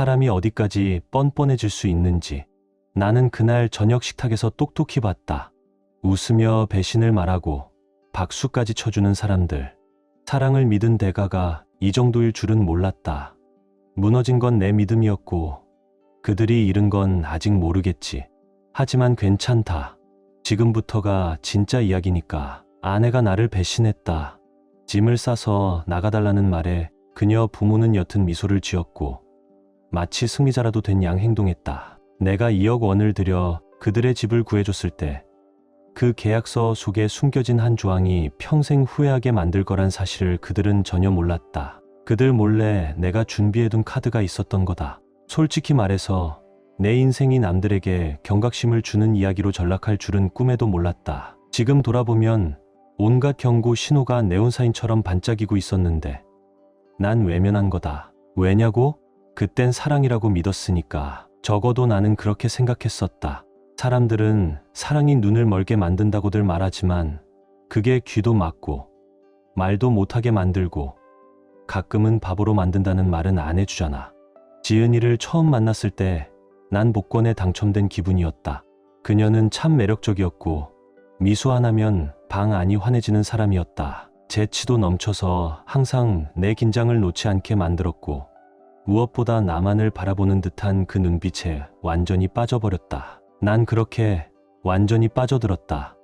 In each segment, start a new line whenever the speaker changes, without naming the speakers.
사람이 어디까지 뻔뻔해질 수 있는지. 나는 그날 저녁 식탁에서 똑똑히 봤다. 웃으며 배신을 말하고 박수까지 쳐주는 사람들. 사랑을 믿은 대가가 이 정도일 줄은 몰랐다. 무너진 건 내 믿음이었고 그들이 잃은 건 아직 모르겠지. 하지만 괜찮다. 지금부터가 진짜 이야기니까. 아내가 나를 배신했다. 짐을 싸서 나가달라는 말에 그녀 부모는 옅은 미소를 지었고 마치 승리자라도 된 양 행동했다. 내가 2억 원을 들여 그들의 집을 구해줬을 때 그 계약서 속에 숨겨진 한 조항이 평생 후회하게 만들 거란 사실을 그들은 전혀 몰랐다. 그들 몰래 내가 준비해둔 카드가 있었던 거다. 솔직히 말해서 내 인생이 남들에게 경각심을 주는 이야기로 전락할 줄은 꿈에도 몰랐다. 지금 돌아보면 온갖 경고 신호가 네온사인처럼 반짝이고 있었는데 난 외면한 거다. 왜냐고? 그땐 사랑이라고 믿었으니까. 적어도 나는 그렇게 생각했었다. 사람들은 사랑이 눈을 멀게 만든다고들 말하지만 그게 귀도 막고 말도 못하게 만들고 가끔은 바보로 만든다는 말은 안 해주잖아. 지은이를 처음 만났을 때 난 복권에 당첨된 기분이었다. 그녀는 참 매력적이었고 미소 하나면 방 안이 환해지는 사람이었다. 재치도 넘쳐서 항상 내 긴장을 놓지 않게 만들었고 무엇보다 나만을 바라보는 듯한 그 눈빛에 완전히 빠져버렸다. 난 그렇게 완전히 빠져들었다.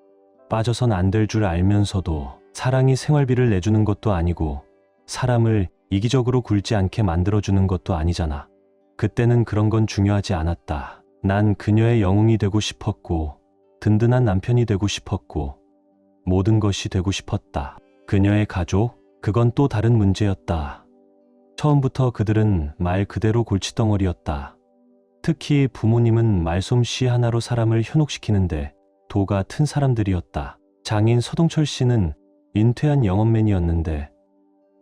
빠져선 안 될 줄 알면서도 사랑이 생활비를 내주는 것도 아니고 사람을 이기적으로 굴지 않게 만들어주는 것도 아니잖아. 그때는 그런 건 중요하지 않았다. 난 그녀의 영웅이 되고 싶었고 든든한 남편이 되고 싶었고 모든 것이 되고 싶었다. 그녀의 가족? 그건 또 다른 문제였다. 처음부터 그들은 말 그대로 골칫덩어리였다. 특히 부모님은 말솜씨 하나로 사람을 현혹시키는데 도 같은 사람들이었다. 장인 서동철 씨는 인퇴한 영업맨이었는데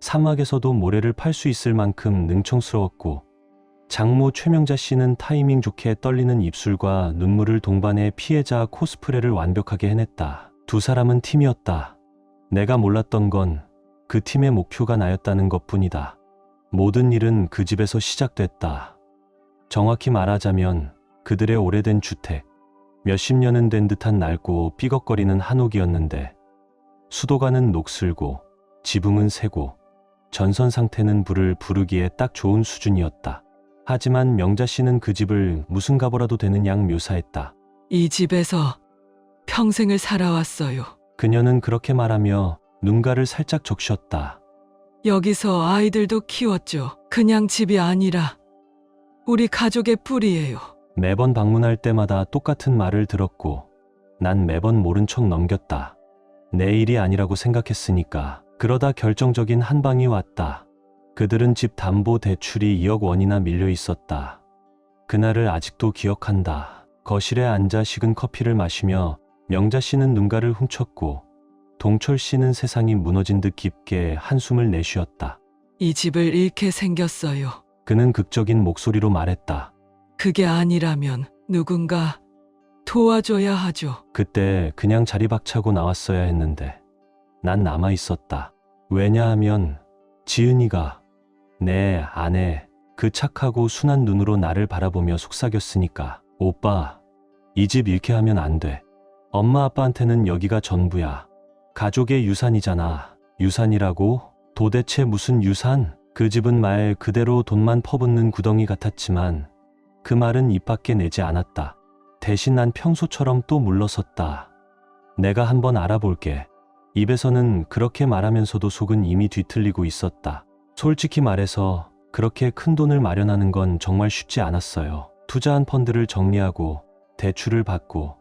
사막에서도 모래를 팔 수 있을 만큼 능청스러웠고 장모 최명자 씨는 타이밍 좋게 떨리는 입술과 눈물을 동반해 피해자 코스프레를 완벽하게 해냈다. 두 사람은 팀이었다. 내가 몰랐던 건 그 팀의 목표가 나였다는 것뿐이다. 모든 일은 그 집에서 시작됐다. 정확히 말하자면 그들의 오래된 주택, 몇십 년은 된 듯한 낡고 삐걱거리는 한옥이었는데 수도관은 녹슬고 지붕은 새고 전선 상태는 불을 부르기에 딱 좋은 수준이었다. 하지만 명자 씨는 그 집을 무슨 가보라도 되는 양 묘사했다.
이 집에서 평생을 살아왔어요.
그녀는 그렇게 말하며 눈가를 살짝 적셨다.
여기서 아이들도 키웠죠. 그냥 집이 아니라 우리 가족의 뿌리예요.
매번 방문할 때마다 똑같은 말을 들었고 난 매번 모른 척 넘겼다. 내 일이 아니라고 생각했으니까. 그러다 결정적인 한 방이 왔다. 그들은 집 담보 대출이 2억 원이나 밀려 있었다. 그날을 아직도 기억한다. 거실에 앉아 식은 커피를 마시며 명자 씨는 눈가를 훔쳤고 동철 씨는 세상이 무너진 듯 깊게 한숨을 내쉬었다.
이 집을 잃게 생겼어요.
그는 극적인 목소리로 말했다.
그게 아니라면 누군가 도와줘야 하죠.
그때 그냥 자리 박차고 나왔어야 했는데 난 남아 있었다. 왜냐하면 지은이가 내 아내, 그 착하고 순한 눈으로 나를 바라보며 속삭였으니까. 오빠, 이 집 잃게 하면 안 돼. 엄마 아빠한테는 여기가 전부야. 가족의 유산이잖아. 유산이라고? 도대체 무슨 유산? 그 집은 말 그대로 돈만 퍼붓는 구덩이 같았지만 그 말은 입 밖에 내지 않았다. 대신 난 평소처럼 또 물러섰다. 내가 한번 알아볼게. 입에서는 그렇게 말하면서도 속은 이미 뒤틀리고 있었다. 솔직히 말해서 그렇게 큰 돈을 마련하는 건 정말 쉽지 않았어요. 투자한 펀드를 정리하고 대출을 받고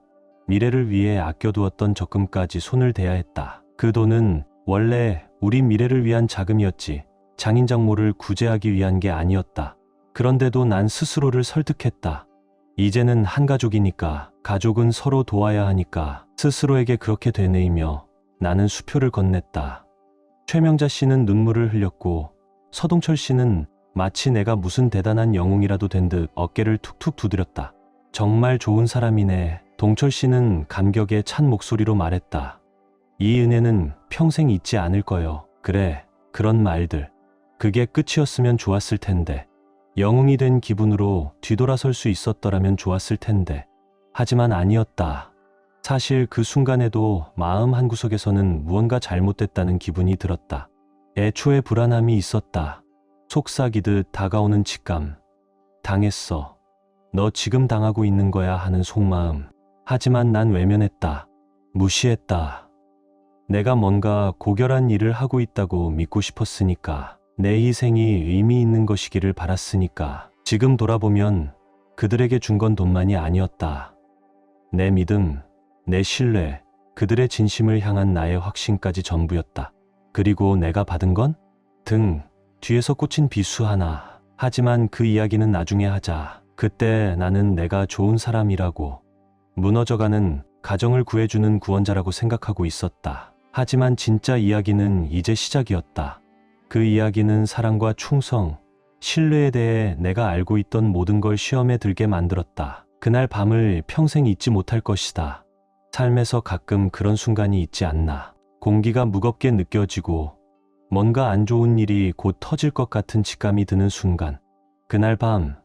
미래를 위해 아껴두었던 적금까지 손을 대야 했다. 그 돈은 원래 우리 미래를 위한 자금이었지 장인 장모를 구제하기 위한 게 아니었다. 그런데도 난 스스로를 설득했다. 이제는 한 가족이니까, 가족은 서로 도와야 하니까 스스로에게 그렇게 되뇌이며 나는 수표를 건넸다. 최명자 씨는 눈물을 흘렸고 서동철 씨는 마치 내가 무슨 대단한 영웅이라도 된 듯 어깨를 툭툭 두드렸다. 정말 좋은 사람이네. 동철 씨는 감격에 찬 목소리로 말했다. 이 은혜는 평생 잊지 않을 거요. 그래, 그런 말들. 그게 끝이었으면 좋았을 텐데. 영웅이 된 기분으로 뒤돌아설 수 있었더라면 좋았을 텐데. 하지만 아니었다. 사실 그 순간에도 마음 한구석에서는 무언가 잘못됐다는 기분이 들었다. 애초에 불안함이 있었다. 속삭이듯 다가오는 직감. 당했어. 너 지금 당하고 있는 거야 하는 속마음. 하지만 난 외면했다. 무시했다. 내가 뭔가 고결한 일을 하고 있다고 믿고 싶었으니까. 내 희생이 의미 있는 것이기를 바랐으니까. 지금 돌아보면 그들에게 준 건 돈만이 아니었다. 내 믿음, 내 신뢰, 그들의 진심을 향한 나의 확신까지 전부였다. 그리고 내가 받은 건? 뒤에서 꽂힌 비수 하나. 하지만 그 이야기는 나중에 하자. 그때 나는 내가 좋은 사람이라고, 무너져가는 가정을 구해주는 구원자라고 생각하고 있었다. 하지만 진짜 이야기는 이제 시작이었다. 그 이야기는 사랑과 충성, 신뢰에 대해 내가 알고 있던 모든 걸 시험에 들게 만들었다. 그날 밤을 평생 잊지 못할 것이다. 삶에서 가끔 그런 순간이 있지 않나. 공기가 무겁게 느껴지고 뭔가 안 좋은 일이 곧 터질 것 같은 직감이 드는 순간. 그날 밤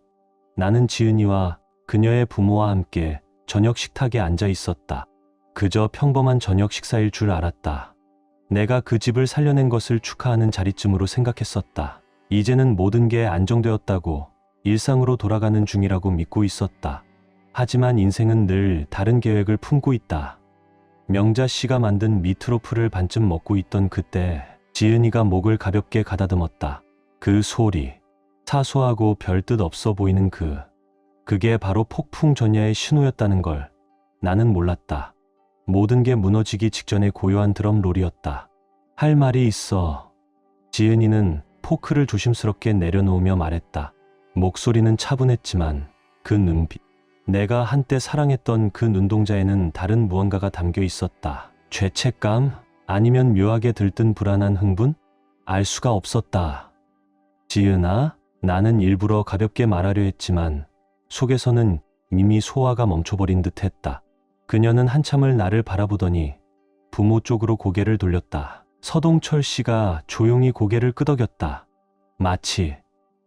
나는 지은이와 그녀의 부모와 함께 저녁 식탁에 앉아 있었다. 그저 평범한 저녁 식사일 줄 알았다. 내가 그 집을 살려낸 것을 축하하는 자리쯤으로 생각했었다. 이제는 모든 게 안정되었다고, 일상으로 돌아가는 중이라고 믿고 있었다. 하지만 인생은 늘 다른 계획을 품고 있다. 명자 씨가 만든 미트로프를 반쯤 먹고 있던 그때 지은이가 목을 가볍게 가다듬었다. 그 소리, 사소하고 별뜻 없어 보이는 그게 바로 폭풍 전야의 신호였다는 걸 나는 몰랐다. 모든 게 무너지기 직전의 고요한 드럼롤이었다. 할 말이 있어. 지은이는 포크를 조심스럽게 내려놓으며 말했다. 목소리는 차분했지만 그 눈빛, 내가 한때 사랑했던 그 눈동자에는 다른 무언가가 담겨 있었다. 죄책감? 아니면 묘하게 들뜬 불안한 흥분? 알 수가 없었다. 지은아, 나는 일부러 가볍게 말하려 했지만 속에서는 이미 소화가 멈춰버린 듯 했다. 그녀는 한참을 나를 바라보더니 부모 쪽으로 고개를 돌렸다. 서동철 씨가 조용히 고개를 끄덕였다. 마치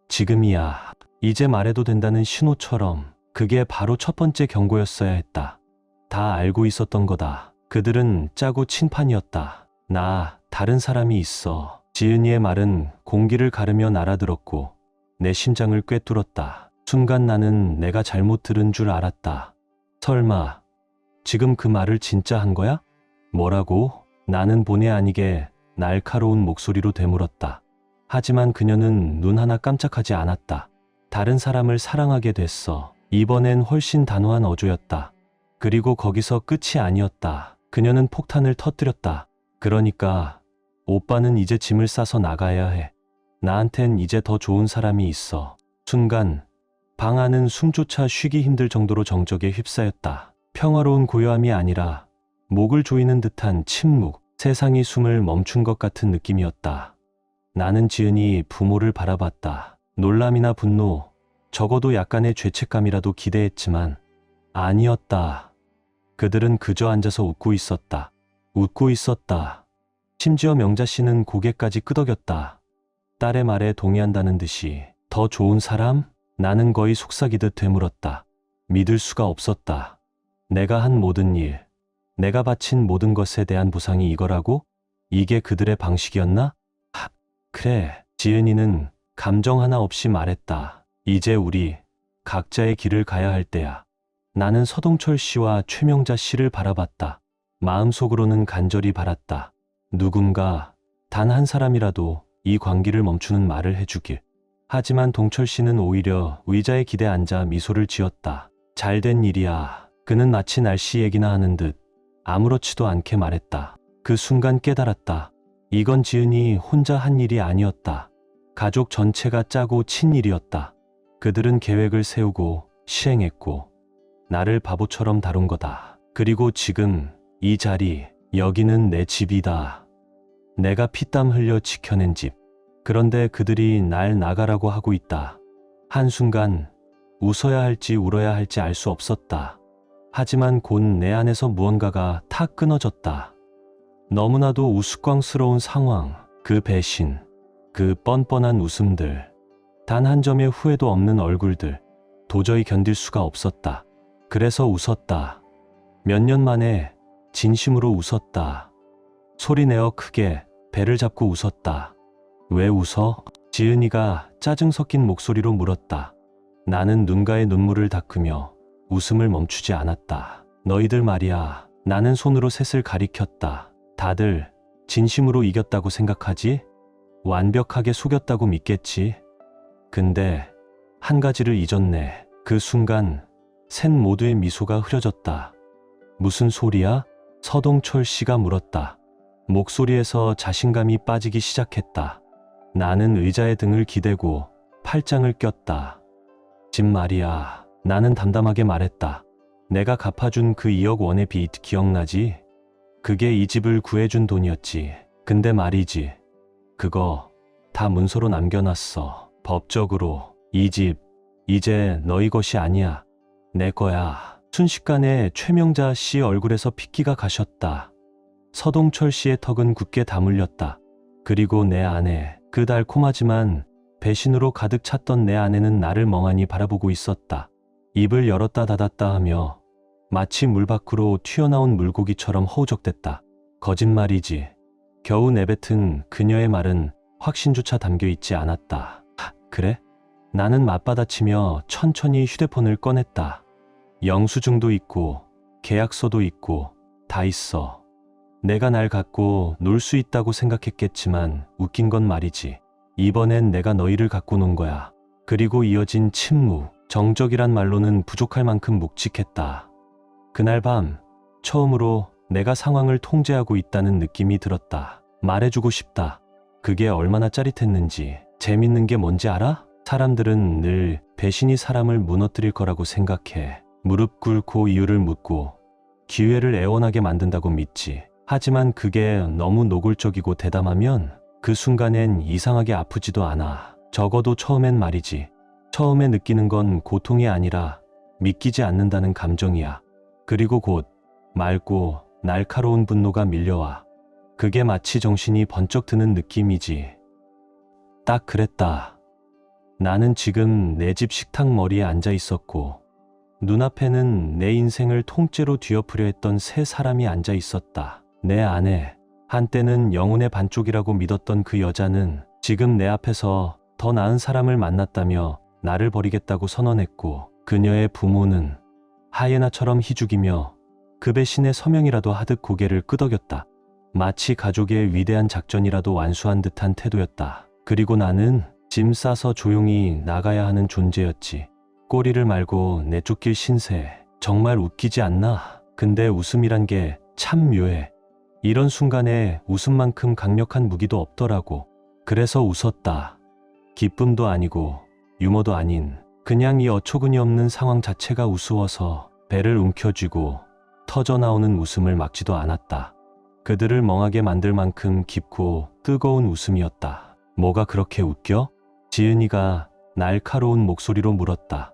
지금이야, 이제 말해도 된다는 신호처럼. 그게 바로 첫 번째 경고였어야 했다. 다 알고 있었던 거다. 그들은 짜고 친 판이었다. 나 다른 사람이 있어. 지은이의 말은 공기를 가르며 날아들었고 내 심장을 꿰뚫었다. 순간 나는 내가 잘못 들은 줄 알았다. 설마 지금 그 말을 진짜 한 거야? 뭐라고? 나는 본의 아니게 날카로운 목소리로 되물었다. 하지만 그녀는 눈 하나 깜짝하지 않았다. 다른 사람을 사랑하게 됐어. 이번엔 훨씬 단호한 어조였다. 그리고 거기서 끝이 아니었다. 그녀는 폭탄을 터뜨렸다. 그러니까 오빠는 이제 짐을 싸서 나가야 해. 나한텐 이제 더 좋은 사람이 있어. 순간 방 안은 숨조차 쉬기 힘들 정도로 정적에 휩싸였다. 평화로운 고요함이 아니라 목을 조이는 듯한 침묵, 세상이 숨을 멈춘 것 같은 느낌이었다. 나는 지은이 부모를 바라봤다. 놀람이나 분노, 적어도 약간의 죄책감이라도 기대했지만 아니었다. 그들은 그저 앉아서 웃고 있었다. 웃고 있었다. 심지어 명자 씨는 고개까지 끄덕였다. 딸의 말에 동의한다는 듯이. 더 좋은 사람? 나는 거의 속삭이듯 되물었다. 믿을 수가 없었다. 내가 한 모든 일, 내가 바친 모든 것에 대한 보상이 이거라고? 이게 그들의 방식이었나? 그래. 지은이는 감정 하나 없이 말했다. 이제 우리 각자의 길을 가야 할 때야. 나는 서동철 씨와 최명자 씨를 바라봤다. 마음속으로는 간절히 바랐다. 누군가, 단 한 사람이라도 이 관계를 멈추는 말을 해주길. 하지만 동철 씨는 오히려 의자에 기대 앉아 미소를 지었다. 잘된 일이야. 그는 마치 날씨 얘기나 하는 듯 아무렇지도 않게 말했다. 그 순간 깨달았다. 이건 지은이 혼자 한 일이 아니었다. 가족 전체가 짜고 친 일이었다. 그들은 계획을 세우고 시행했고 나를 바보처럼 다룬 거다. 그리고 지금 이 자리, 여기는 내 집이다. 내가 피땀 흘려 지켜낸 집. 그런데 그들이 날 나가라고 하고 있다. 한순간 웃어야 할지 울어야 할지 알 수 없었다. 하지만 곧 내 안에서 무언가가 탁 끊어졌다. 너무나도 우스꽝스러운 상황, 그 배신, 그 뻔뻔한 웃음들. 단 한 점의 후회도 없는 얼굴들. 도저히 견딜 수가 없었다. 그래서 웃었다. 몇 년 만에 진심으로 웃었다. 소리내어 크게 배를 잡고 웃었다. 왜 웃어? 지은이가 짜증 섞인 목소리로 물었다. 나는 눈가에 눈물을 닦으며 웃음을 멈추지 않았다. 너희들 말이야. 나는 손으로 셋을 가리켰다. 다들 진심으로 이겼다고 생각하지? 완벽하게 속였다고 믿겠지? 근데 한 가지를 잊었네. 그 순간 셋 모두의 미소가 흐려졌다. 무슨 소리야? 서동철 씨가 물었다. 목소리에서 자신감이 빠지기 시작했다. 나는 의자에 등을 기대고 팔짱을 꼈다. 집 말이야. 나는 담담하게 말했다. 내가 갚아준 그 2억 원의 빚 기억나지? 그게 이 집을 구해준 돈이었지. 근데 말이지. 그거 다 문서로 남겨놨어. 법적으로 이 집 이제 너희 것이 아니야. 내 거야. 순식간에 최명자 씨 얼굴에서 핏기가 가셨다. 서동철 씨의 턱은 굳게 다물렸다. 그리고 내 아내, 그 달콤하지만 배신으로 가득 찼던 내 아내는 나를 멍하니 바라보고 있었다. 입을 열었다 닫았다 하며 마치 물 밖으로 튀어나온 물고기처럼 허우적댔다. 거짓말이지. 겨우 내뱉은 그녀의 말은 확신조차 담겨 있지 않았다. 그래? 나는 맞받아치며 천천히 휴대폰을 꺼냈다. 영수증도 있고 계약서도 있고 다 있어. 내가 날 갖고 놀 수 있다고 생각했겠지만 웃긴 건 말이지. 이번엔 내가 너희를 갖고 논 거야. 그리고 이어진 침묵. 정적이란 말로는 부족할 만큼 묵직했다. 그날 밤 처음으로 내가 상황을 통제하고 있다는 느낌이 들었다. 말해주고 싶다. 그게 얼마나 짜릿했는지. 재밌는 게 뭔지 알아? 사람들은 늘 배신이 사람을 무너뜨릴 거라고 생각해. 무릎 꿇고 이유를 묻고 기회를 애원하게 만든다고 믿지. 하지만 그게 너무 노골적이고 대담하면 그 순간엔 이상하게 아프지도 않아. 적어도 처음엔 말이지. 처음에 느끼는 건 고통이 아니라 믿기지 않는다는 감정이야. 그리고 곧 맑고 날카로운 분노가 밀려와. 그게 마치 정신이 번쩍 드는 느낌이지. 딱 그랬다. 나는 지금 내 집 식탁 머리에 앉아 있었고 눈앞에는 내 인생을 통째로 뒤엎으려 했던 세 사람이 앉아 있었다. 내 아내, 한때는 영혼의 반쪽이라고 믿었던 그 여자는 지금 내 앞에서 더 나은 사람을 만났다며 나를 버리겠다고 선언했고, 그녀의 부모는 하이에나처럼 희죽이며 그 배신의 서명이라도 하듯 고개를 끄덕였다. 마치 가족의 위대한 작전이라도 완수한 듯한 태도였다. 그리고 나는 짐 싸서 조용히 나가야 하는 존재였지. 꼬리를 말고 내쫓길 신세. 정말 웃기지 않나? 근데 웃음이란 게 참 묘해. 이런 순간에 웃음만큼 강력한 무기도 없더라고. 그래서 웃었다. 기쁨도 아니고 유머도 아닌 그냥 이 어처구니 없는 상황 자체가 우스워서 배를 움켜쥐고 터져나오는 웃음을 막지도 않았다. 그들을 멍하게 만들 만큼 깊고 뜨거운 웃음이었다. 뭐가 그렇게 웃겨? 지은이가 날카로운 목소리로 물었다.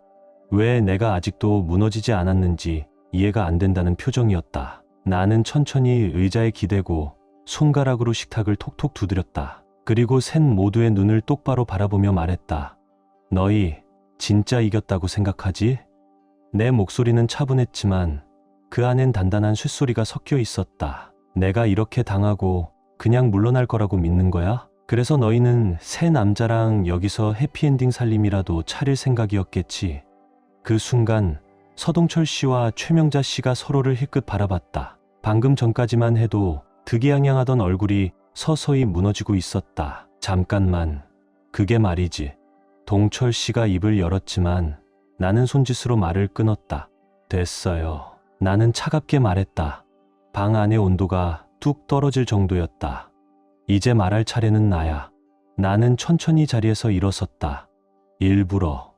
왜 내가 아직도 무너지지 않았는지 이해가 안 된다는 표정이었다. 나는 천천히 의자에 기대고 손가락으로 식탁을 톡톡 두드렸다. 그리고 셋 모두의 눈을 똑바로 바라보며 말했다. 너희 진짜 이겼다고 생각하지? 내 목소리는 차분했지만 그 안엔 단단한 쇳소리가 섞여 있었다. 내가 이렇게 당하고 그냥 물러날 거라고 믿는 거야? 그래서 너희는 새 남자랑 여기서 해피엔딩 살림이라도 차릴 생각이었겠지. 그 순간 서동철 씨와 최명자 씨가 서로를 힐끗 바라봤다. 방금 전까지만 해도 득이양양하던 얼굴이 서서히 무너지고 있었다. 잠깐만. 그게 말이지. 동철 씨가 입을 열었지만 나는 손짓으로 말을 끊었다. 됐어요. 나는 차갑게 말했다. 방 안의 온도가 뚝 떨어질 정도였다. 이제 말할 차례는 나야. 나는 천천히 자리에서 일어섰다. 일부러.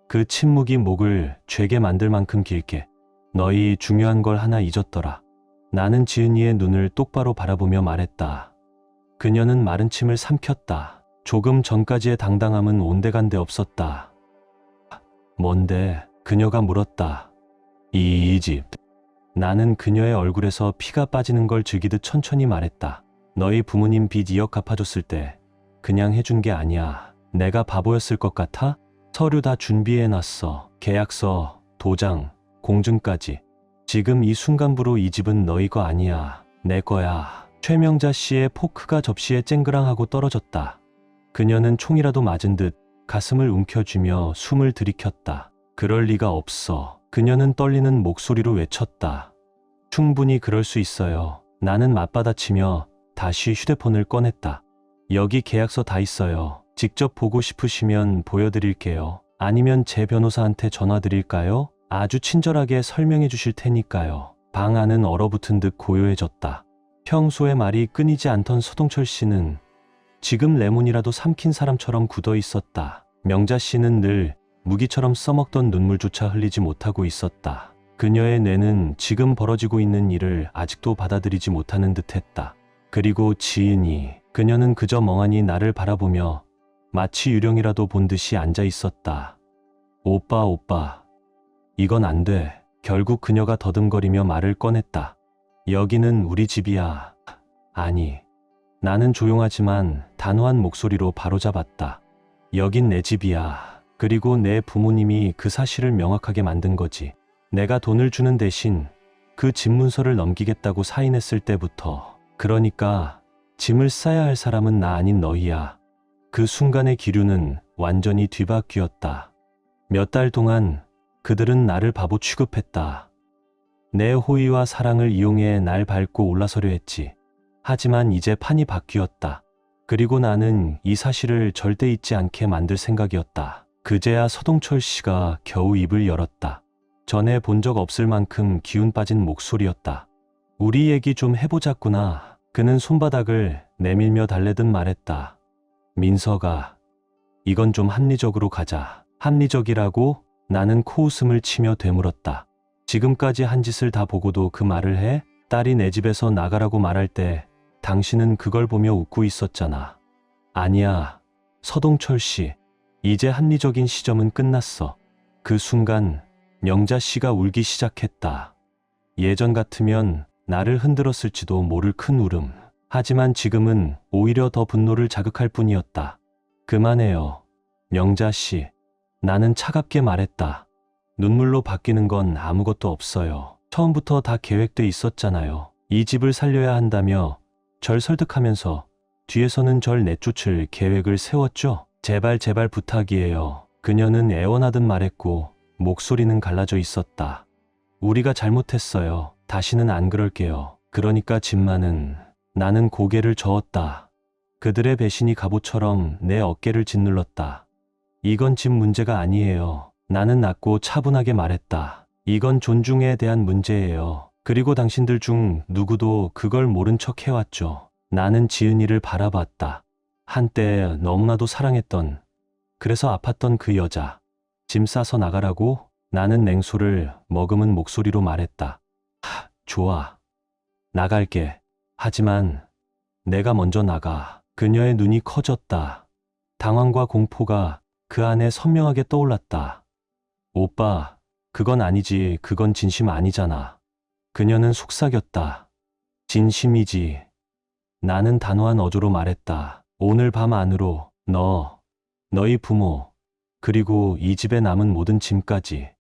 그 침묵이 목을 죄게 만들 만큼 길게. 너희 중요한 걸 하나 잊었더라. 나는 지은이의 눈을 똑바로 바라보며 말했다. 그녀는 마른 침을 삼켰다. 조금 전까지의 당당함은 온데간데 없었다. 뭔데? 그녀가 물었다. 이 집. 나는 그녀의 얼굴에서 피가 빠지는 걸 즐기듯 천천히 말했다. 너희 부모님 빚 2억 갚아줬을 때 그냥 해준 게 아니야. 내가 바보였을 것 같아? 서류 다 준비해놨어. 계약서, 도장, 공증까지. 지금 이 순간부로 이 집은 너희 거 아니야. 내 거야. 최명자 씨의 포크가 접시에 쨍그랑하고 떨어졌다. 그녀는 총이라도 맞은 듯 가슴을 움켜쥐며 숨을 들이켰다. 그럴 리가 없어. 그녀는 떨리는 목소리로 외쳤다. 충분히 그럴 수 있어요. 나는 맞받아치며 다시 휴대폰을 꺼냈다. 여기 계약서 다 있어요. 직접 보고 싶으시면 보여드릴게요. 아니면 제 변호사한테 전화드릴까요? 아주 친절하게 설명해 주실 테니까요. 방 안은 얼어붙은 듯 고요해졌다. 평소에 말이 끊이지 않던 서동철 씨는 지금 레몬이라도 삼킨 사람처럼 굳어 있었다. 명자 씨는 늘 무기처럼 써먹던 눈물조차 흘리지 못하고 있었다. 그녀의 뇌는 지금 벌어지고 있는 일을 아직도 받아들이지 못하는 듯했다. 그리고 지은이, 그녀는 그저 멍하니 나를 바라보며 마치 유령이라도 본 듯이 앉아 있었다. 오빠, 이건 안 돼. 결국 그녀가 더듬거리며 말을 꺼냈다. 여기는 우리 집이야. 아니, 나는 조용하지만 단호한 목소리로 바로잡았다. 여긴 내 집이야. 그리고 내 부모님이 그 사실을 명확하게 만든 거지. 내가 돈을 주는 대신 그 집 문서를 넘기겠다고 사인했을 때부터. 그러니까 짐을 싸야 할 사람은 나 아닌 너희야. 그 순간의 기류는 완전히 뒤바뀌었다. 몇 달 동안 그들은 나를 바보 취급했다. 내 호의와 사랑을 이용해 날 밟고 올라서려 했지. 하지만 이제 판이 바뀌었다. 그리고 나는 이 사실을 절대 잊지 않게 만들 생각이었다. 그제야 서동철 씨가 겨우 입을 열었다. 전에 본 적 없을 만큼 기운 빠진 목소리였다. 우리 얘기 좀 해보자꾸나. 그는 손바닥을 내밀며 달래듯 말했다. 민서가, 이건 좀 합리적으로 가자. 합리적이라고? 나는 코웃음을 치며 되물었다. 지금까지 한 짓을 다 보고도 그 말을 해? 딸이 내 집에서 나가라고 말할 때 당신은 그걸 보며 웃고 있었잖아. 아니야, 서동철 씨. 이제 합리적인 시점은 끝났어. 그 순간 명자 씨가 울기 시작했다. 예전 같으면 나를 흔들었을지도 모를 큰 울음. 하지만 지금은 오히려 더 분노를 자극할 뿐이었다. 그만해요. 명자 씨. 나는 차갑게 말했다. 눈물로 바뀌는 건 아무것도 없어요. 처음부터 다 계획돼 있었잖아요. 이 집을 살려야 한다며 절 설득하면서 뒤에서는 절 내쫓을 계획을 세웠죠. 제발 부탁이에요. 그녀는 애원하듯 말했고 목소리는 갈라져 있었다. 우리가 잘못했어요. 다시는 안 그럴게요. 그러니까 집만은. 나는 고개를 저었다. 그들의 배신이 갑옷처럼 내 어깨를 짓눌렀다. 이건 집 문제가 아니에요. 나는 낮고 차분하게 말했다. 이건 존중에 대한 문제예요. 그리고 당신들 중 누구도 그걸 모른 척 해왔죠. 나는 지은이를 바라봤다. 한때 너무나도 사랑했던, 그래서 아팠던 그 여자. 짐 싸서 나가라고? 나는 냉소를 머금은 목소리로 말했다. 좋아. 나갈게. 하지만 내가 먼저 나가. 그녀의 눈이 커졌다. 당황과 공포가 그 안에 선명하게 떠올랐다. 오빠, 그건 아니지. 그건 진심 아니잖아. 그녀는 속삭였다. 진심이지. 나는 단호한 어조로 말했다. 오늘 밤 안으로 너희 부모, 그리고 이 집에 남은 모든 짐까지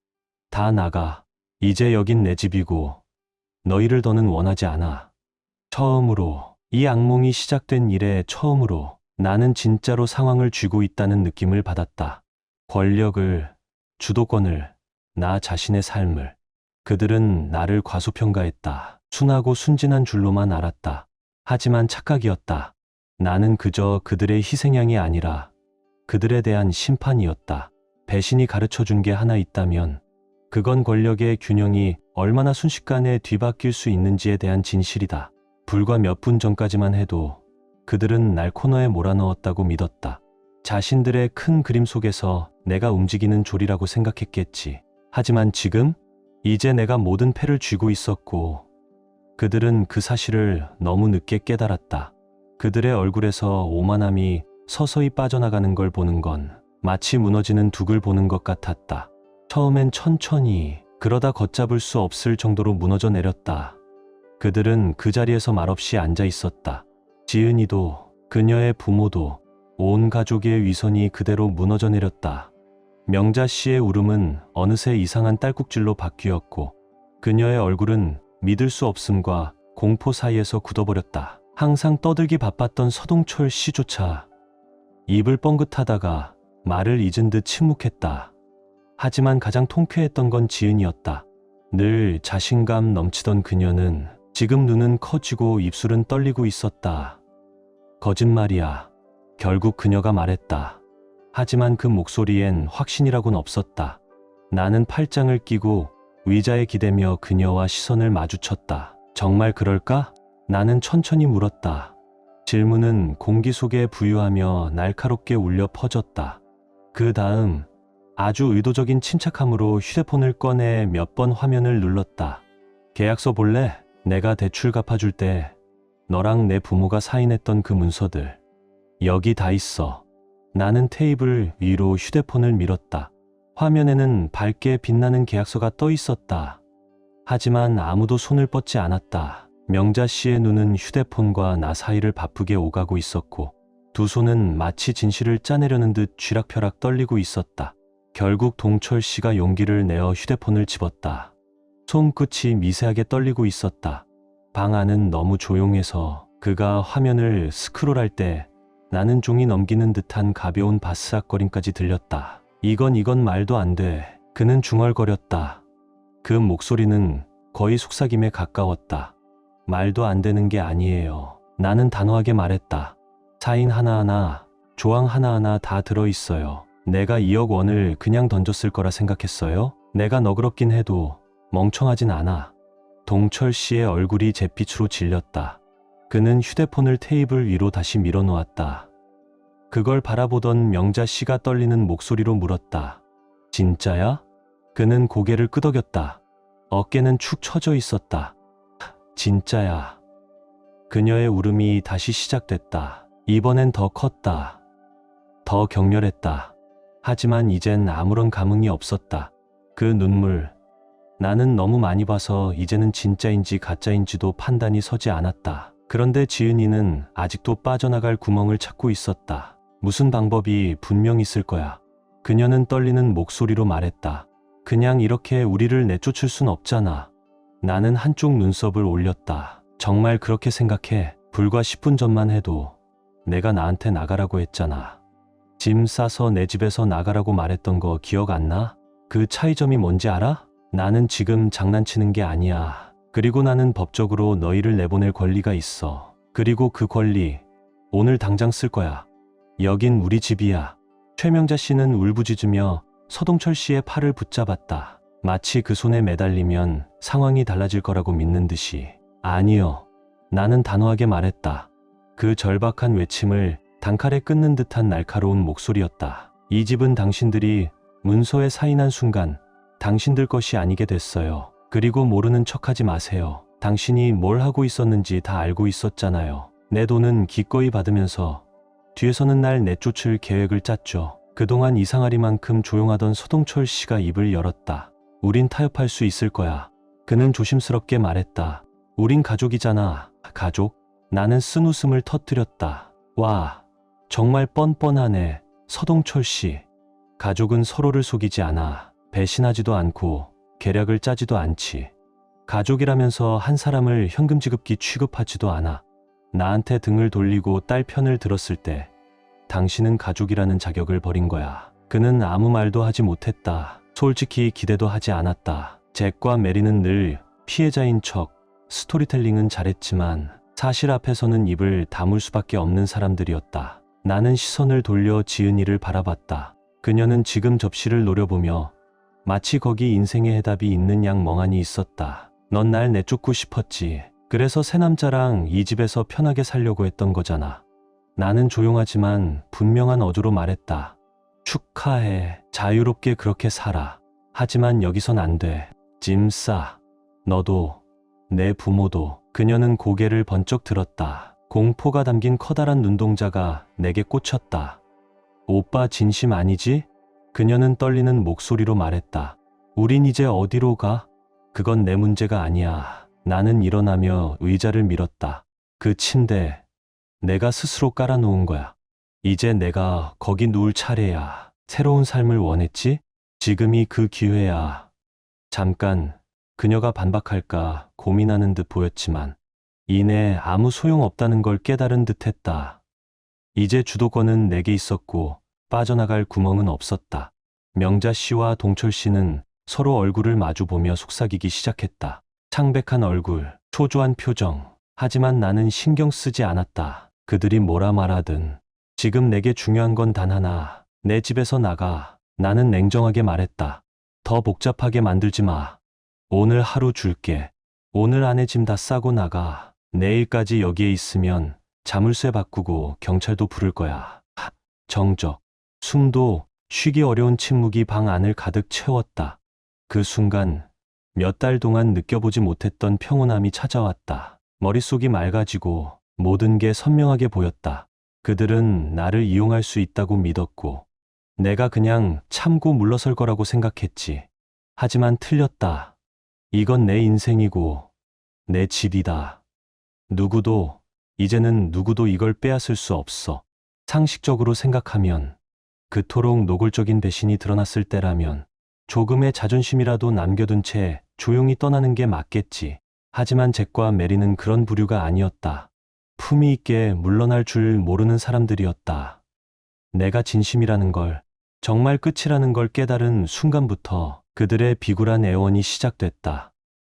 다 나가. 이제 여긴 내 집이고 너희를 더는 원하지 않아. 처음으로, 이 악몽이 시작된 이래 처음으로 나는 진짜로 상황을 쥐고 있다는 느낌을 받았다. 권력을, 주도권을, 나 자신의 삶을. 그들은 나를 과소평가했다. 순하고 순진한 줄로만 알았다. 하지만 착각이었다. 나는 그저 그들의 희생양이 아니라 그들에 대한 심판이었다. 배신이 가르쳐준 게 하나 있다면 그건 권력의 균형이 얼마나 순식간에 뒤바뀔 수 있는지에 대한 진실이다. 불과 몇 분 전까지만 해도 그들은 날 코너에 몰아넣었다고 믿었다. 자신들의 큰 그림 속에서 내가 움직이는 조리라고 생각했겠지. 하지만 지금 이제 내가 모든 패를 쥐고 있었고 그들은 그 사실을 너무 늦게 깨달았다. 그들의 얼굴에서 오만함이 서서히 빠져나가는 걸 보는 건 마치 무너지는 둑을 보는 것 같았다. 처음엔 천천히, 그러다 걷잡을 수 없을 정도로 무너져 내렸다. 그들은 그 자리에서 말없이 앉아 있었다. 지은이도, 그녀의 부모도, 온 가족의 위선이 그대로 무너져 내렸다. 명자 씨의 울음은 어느새 이상한 딸꾹질로 바뀌었고 그녀의 얼굴은 믿을 수 없음과 공포 사이에서 굳어버렸다. 항상 떠들기 바빴던 서동철 씨조차 입을 뻥긋하다가 말을 잊은 듯 침묵했다. 하지만 가장 통쾌했던 건 지은이었다. 늘 자신감 넘치던 그녀는 지금 눈은 커지고 입술은 떨리고 있었다. 거짓말이야. 결국 그녀가 말했다. 하지만 그 목소리엔 확신이라고는 없었다. 나는 팔짱을 끼고 의자에 기대며 그녀와 시선을 마주쳤다. 정말 그럴까? 나는 천천히 물었다. 질문은 공기 속에 부유하며 날카롭게 울려 퍼졌다. 그 다음 아주 의도적인 침착함으로 휴대폰을 꺼내 몇 번 화면을 눌렀다. 계약서 볼래? 내가 대출 갚아줄 때 너랑 내 부모가 사인했던 그 문서들. 여기 다 있어. 나는 테이블 위로 휴대폰을 밀었다. 화면에는 밝게 빛나는 계약서가 떠 있었다. 하지만 아무도 손을 뻗지 않았다. 명자 씨의 눈은 휴대폰과 나 사이를 바쁘게 오가고 있었고 두 손은 마치 진실을 짜내려는 듯 쥐락펴락 떨리고 있었다. 결국 동철 씨가 용기를 내어 휴대폰을 집었다. 손끝이 미세하게 떨리고 있었다. 방 안은 너무 조용해서 그가 화면을 스크롤할 때 나는 종이 넘기는 듯한 가벼운 바스락거림까지 들렸다. 이건 말도 안 돼. 그는 중얼거렸다. 그 목소리는 거의 속삭임에 가까웠다. 말도 안 되는 게 아니에요. 나는 단호하게 말했다. 사인 하나하나, 조항 하나하나 다 들어있어요. 내가 2억 원을 그냥 던졌을 거라 생각했어요? 내가 너그럽긴 해도 멍청하진 않아. 동철 씨의 얼굴이 잿빛으로 질렸다. 그는 휴대폰을 테이블 위로 다시 밀어놓았다. 그걸 바라보던 명자 씨가 떨리는 목소리로 물었다. 진짜야? 그는 고개를 끄덕였다. 어깨는 축 처져 있었다. 진짜야. 그녀의 울음이 다시 시작됐다. 이번엔 더 컸다. 더 격렬했다. 하지만 이젠 아무런 감흥이 없었다. 그 눈물. 나는 너무 많이 봐서 이제는 진짜인지 가짜인지도 판단이 서지 않았다. 그런데 지은이는 아직도 빠져나갈 구멍을 찾고 있었다. 무슨 방법이 분명 있을 거야. 그녀는 떨리는 목소리로 말했다. 그냥 이렇게 우리를 내쫓을 순 없잖아. 나는 한쪽 눈썹을 올렸다. 정말 그렇게 생각해. 불과 10분 전만 해도 내가 나한테 나가라고 했잖아. 짐 싸서 내 집에서 나가라고 말했던 거 기억 안 나? 그 차이점이 뭔지 알아? 나는 지금 장난치는 게 아니야. 그리고 나는 법적으로 너희를 내보낼 권리가 있어. 그리고 그 권리 오늘 당장 쓸 거야. 여긴 우리 집이야. 최명자 씨는 울부짖으며 서동철 씨의 팔을 붙잡았다. 마치 그 손에 매달리면 상황이 달라질 거라고 믿는 듯이. 아니요. 나는 단호하게 말했다. 그 절박한 외침을 단칼에 끊는 듯한 날카로운 목소리였다. 이 집은 당신들이 문서에 사인한 순간 당신들 것이 아니게 됐어요. 그리고 모르는 척하지 마세요. 당신이 뭘 하고 있었는지 다 알고 있었잖아요. 내 돈은 기꺼이 받으면서 뒤에서는 날 내쫓을 계획을 짰죠. 그동안 이상하리만큼 조용하던 서동철 씨가 입을 열었다. 우린 타협할 수 있을 거야. 그는 조심스럽게 말했다. 우린 가족이잖아. 가족? 나는 쓴웃음을 터뜨렸다. 와, 정말 뻔뻔하네. 서동철 씨. 가족은 서로를 속이지 않아. 배신하지도 않고 계략을 짜지도 않지. 가족이라면서 한 사람을 현금 지급기 취급하지도 않아. 나한테 등을 돌리고 딸 편을 들었을 때 당신은 가족이라는 자격을 버린 거야. 그는 아무 말도 하지 못했다. 솔직히 기대도 하지 않았다. 잭과 메리는 늘 피해자인 척 스토리텔링은 잘했지만 사실 앞에서는 입을 다물 수밖에 없는 사람들이었다. 나는 시선을 돌려 지은이를 바라봤다. 그녀는 지금 접시를 노려보며 마치 거기 인생의 해답이 있는 양 멍하니 있었다. 넌 날 내쫓고 싶었지. 그래서 새 남자랑 이 집에서 편하게 살려고 했던 거잖아. 나는 조용하지만 분명한 어조로 말했다. 축하해. 자유롭게 그렇게 살아. 하지만 여기선 안 돼. 짐 싸. 너도, 내 부모도. 그녀는 고개를 번쩍 들었다. 공포가 담긴 커다란 눈동자가 내게 꽂혔다. 오빠 진심 아니지? 그녀는 떨리는 목소리로 말했다. 우린 이제 어디로 가? 그건 내 문제가 아니야. 나는 일어나며 의자를 밀었다. 그 침대, 내가 스스로 깔아놓은 거야. 이제 내가 거기 누울 차례야. 새로운 삶을 원했지? 지금이 그 기회야. 잠깐 그녀가 반박할까 고민하는 듯 보였지만 이내 아무 소용없다는 걸 깨달은 듯 했다. 이제 주도권은 내게 있었고 빠져나갈 구멍은 없었다. 명자 씨와 동철 씨는 서로 얼굴을 마주보며 속삭이기 시작했다. 창백한 얼굴, 초조한 표정. 하지만 나는 신경 쓰지 않았다. 그들이 뭐라 말하든 지금 내게 중요한 건 단 하나. 내 집에서 나가. 나는 냉정하게 말했다. 더 복잡하게 만들지 마. 오늘 하루 줄게. 오늘 안에 짐 다 싸고 나가. 내일까지 여기에 있으면 자물쇠 바꾸고 경찰도 부를 거야. 정적. 숨도 쉬기 어려운 침묵이 방 안을 가득 채웠다. 그 순간 몇 달 동안 느껴보지 못했던 평온함이 찾아왔다. 머릿속이 맑아지고 모든 게 선명하게 보였다. 그들은 나를 이용할 수 있다고 믿었고 내가 그냥 참고 물러설 거라고 생각했지. 하지만 틀렸다. 이건 내 인생이고 내 집이다. 이제는 누구도 이걸 빼앗을 수 없어. 상식적으로 생각하면, 그토록 노골적인 배신이 드러났을 때라면 조금의 자존심이라도 남겨둔 채 조용히 떠나는 게 맞겠지. 하지만 잭과 메리는 그런 부류가 아니었다. 품위 있게 물러날 줄 모르는 사람들이었다. 내가 진심이라는 걸, 정말 끝이라는 걸 깨달은 순간부터 그들의 비굴한 애원이 시작됐다.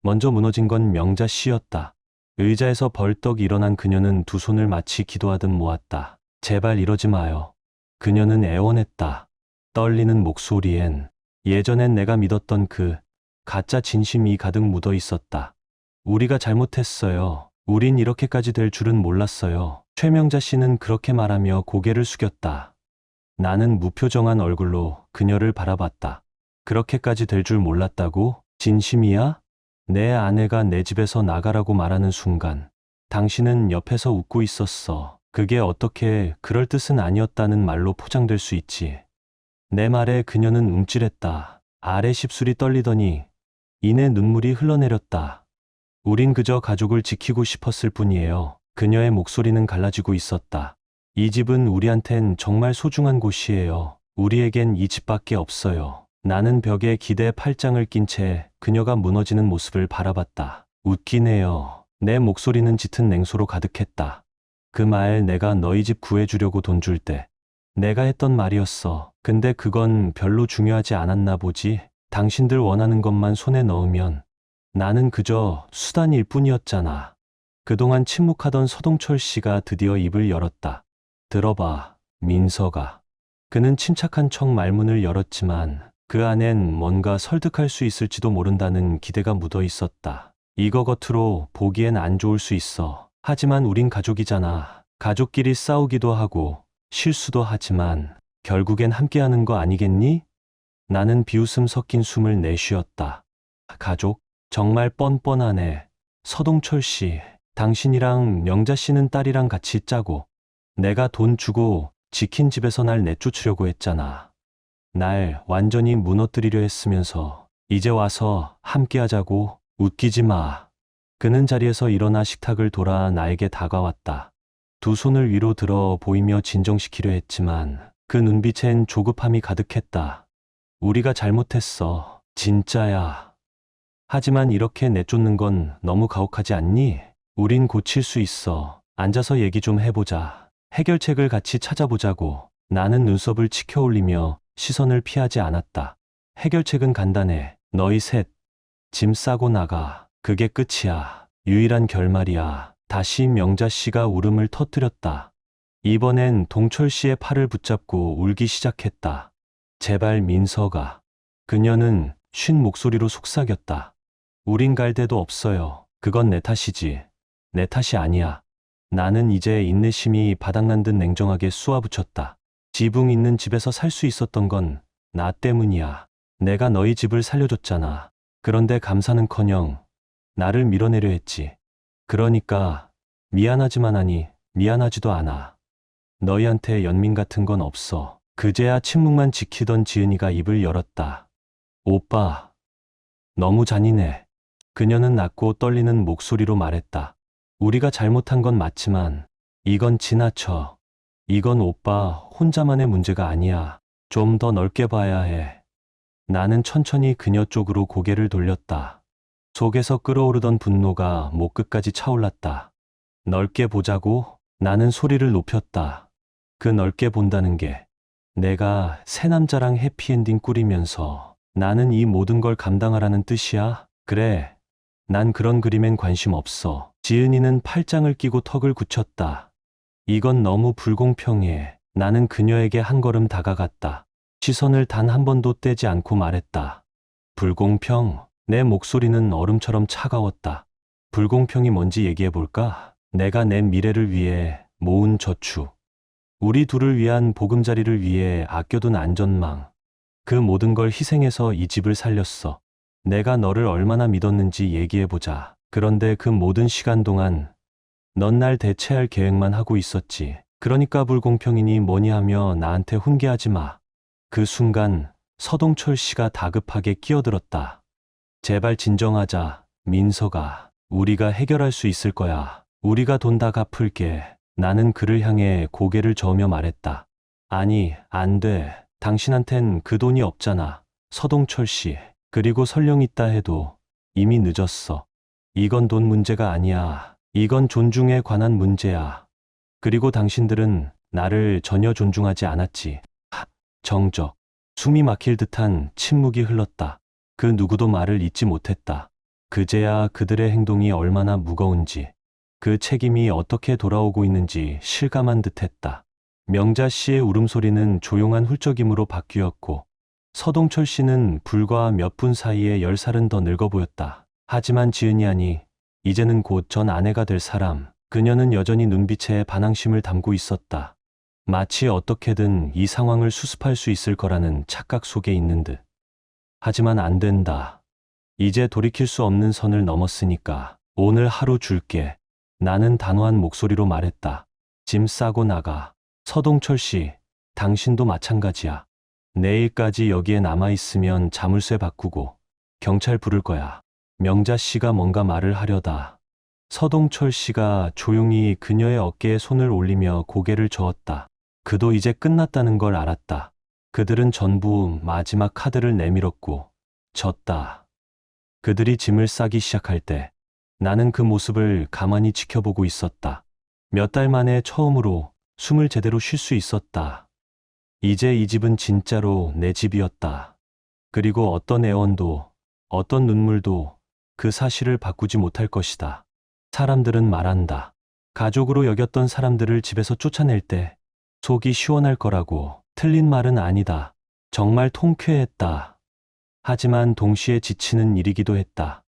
먼저 무너진 건 명자 씨였다. 의자에서 벌떡 일어난 그녀는 두 손을 마치 기도하듯 모았다. 제발 이러지 마요. 그녀는 애원했다. 떨리는 목소리엔 예전엔 내가 믿었던 그 가짜 진심이 가득 묻어 있었다. 우리가 잘못했어요. 우린 이렇게까지 될 줄은 몰랐어요. 최명자 씨는 그렇게 말하며 고개를 숙였다. 나는 무표정한 얼굴로 그녀를 바라봤다. 그렇게까지 될 줄 몰랐다고? 진심이야? 내 아내가 내 집에서 나가라고 말하는 순간 당신은 옆에서 웃고 있었어. 그게 어떻게 그럴 뜻은 아니었다는 말로 포장될 수 있지. 내 말에 그녀는 움찔했다. 아래 십술이 떨리더니 이내 눈물이 흘러내렸다. 우린 그저 가족을 지키고 싶었을 뿐이에요. 그녀의 목소리는 갈라지고 있었다. 이 집은 우리한텐 정말 소중한 곳이에요. 우리에겐 이 집밖에 없어요. 나는 벽에 기대 팔짱을 낀 채 그녀가 무너지는 모습을 바라봤다. 웃긴 해요. 내 목소리는 짙은 냉소로 가득했다. 그 말 내가 너희 집 구해주려고 돈 줄 때 내가 했던 말이었어. 근데 그건 별로 중요하지 않았나 보지. 당신들 원하는 것만 손에 넣으면 나는 그저 수단일 뿐이었잖아. 그동안 침묵하던 서동철 씨가 드디어 입을 열었다. 들어봐, 민서가. 그는 침착한 척 말문을 열었지만 그 안엔 뭔가 설득할 수 있을지도 모른다는 기대가 묻어 있었다. 이거 겉으로 보기엔 안 좋을 수 있어. 하지만 우린 가족이잖아. 가족끼리 싸우기도 하고 실수도 하지만 결국엔 함께하는 거 아니겠니? 나는 비웃음 섞인 숨을 내쉬었다. 가족? 정말 뻔뻔하네. 서동철 씨, 당신이랑 명자 씨는 딸이랑 같이 짜고 내가 돈 주고 지킨 집에서 날 내쫓으려고 했잖아. 날 완전히 무너뜨리려 했으면서 이제 와서 함께하자고. 웃기지 마. 그는 자리에서 일어나 식탁을 돌아 나에게 다가왔다. 두 손을 위로 들어 보이며 진정시키려 했지만 그 눈빛엔 조급함이 가득했다. 우리가 잘못했어. 진짜야. 하지만 이렇게 내쫓는 건 너무 가혹하지 않니? 우린 고칠 수 있어. 앉아서 얘기 좀 해보자. 해결책을 같이 찾아보자고. 나는 눈썹을 치켜 올리며 시선을 피하지 않았다. 해결책은 간단해. 너희 셋, 짐 싸고 나가. 그게 끝이야. 유일한 결말이야. 다시 명자 씨가 울음을 터뜨렸다. 이번엔 동철 씨의 팔을 붙잡고 울기 시작했다. 제발 민서가. 그녀는 쉰 목소리로 속삭였다. 우린 갈 데도 없어요. 그건 내 탓이지. 내 탓이 아니야. 나는 이제 인내심이 바닥난 듯 냉정하게 쏘아붙였다. 지붕 있는 집에서 살 수 있었던 건 나 때문이야. 내가 너희 집을 살려줬잖아. 그런데 감사는커녕 나를 밀어내려 했지. 그러니까 미안하지만 하니 미안하지도 않아. 너희한테 연민 같은 건 없어. 그제야 침묵만 지키던 지은이가 입을 열었다. 오빠, 너무 잔인해. 그녀는 낮고 떨리는 목소리로 말했다. 우리가 잘못한 건 맞지만 이건 지나쳐. 이건 오빠 혼자만의 문제가 아니야. 좀 더 넓게 봐야 해. 나는 천천히 그녀 쪽으로 고개를 돌렸다. 속에서 끓어오르던 분노가 목 끝까지 차올랐다. 넓게 보자고? 나는 소리를 높였다. 그 넓게 본다는 게 내가 새 남자랑 해피엔딩 꾸리면서 나는 이 모든 걸 감당하라는 뜻이야? 그래. 난 그런 그림엔 관심 없어. 지은이는 팔짱을 끼고 턱을 굳혔다. 이건 너무 불공평해. 나는 그녀에게 한 걸음 다가갔다. 시선을 단 한 번도 떼지 않고 말했다. 불공평? 내 목소리는 얼음처럼 차가웠다. 불공평이 뭔지 얘기해볼까? 내가 내 미래를 위해 모은 저축, 우리 둘을 위한 보금자리를 위해 아껴둔 안전망, 그 모든 걸 희생해서 이 집을 살렸어. 내가 너를 얼마나 믿었는지 얘기해보자. 그런데 그 모든 시간 동안 넌 날 대체할 계획만 하고 있었지. 그러니까 불공평이니 뭐니 하며 나한테 훈계하지 마. 그 순간 서동철 씨가 다급하게 끼어들었다. 제발 진정하자, 민서가. 우리가 해결할 수 있을 거야. 우리가 돈 다 갚을게. 나는 그를 향해 고개를 저으며 말했다. 아니, 안 돼. 당신한텐 그 돈이 없잖아. 서동철 씨. 그리고 설령 있다 해도 이미 늦었어. 이건 돈 문제가 아니야. 이건 존중에 관한 문제야. 그리고 당신들은 나를 전혀 존중하지 않았지. 정적. 숨이 막힐 듯한 침묵이 흘렀다. 그 누구도 말을 잇지 못했다. 그제야 그들의 행동이 얼마나 무거운지, 그 책임이 어떻게 돌아오고 있는지 실감한 듯했다. 명자 씨의 울음소리는 조용한 훌쩍임으로 바뀌었고, 서동철 씨는 불과 몇 분 사이에 10살은 더 늙어 보였다. 하지만 지은이 아니, 이제는 곧 전 아내가 될 사람, 그녀는 여전히 눈빛에 반항심을 담고 있었다. 마치 어떻게든 이 상황을 수습할 수 있을 거라는 착각 속에 있는 듯. 하지만 안 된다. 이제 돌이킬 수 없는 선을 넘었으니까 오늘 하루 줄게. 나는 단호한 목소리로 말했다. 짐 싸고 나가. 서동철 씨, 당신도 마찬가지야. 내일까지 여기에 남아있으면 자물쇠 바꾸고 경찰 부를 거야. 명자 씨가 뭔가 말을 하려다. 서동철 씨가 조용히 그녀의 어깨에 손을 올리며 고개를 저었다. 그도 이제 끝났다는 걸 알았다. 그들은 전부 마지막 카드를 내밀었고 졌다. 그들이 짐을 싸기 시작할 때 나는 그 모습을 가만히 지켜보고 있었다. 몇 달 만에 처음으로 숨을 제대로 쉴 수 있었다. 이제 이 집은 진짜로 내 집이었다. 그리고 어떤 애원도, 어떤 눈물도 그 사실을 바꾸지 못할 것이다. 사람들은 말한다. 가족으로 여겼던 사람들을 집에서 쫓아낼 때 속이 시원할 거라고. 틀린 말은 아니다. 정말 통쾌했다. 하지만 동시에 지치는 일이기도 했다.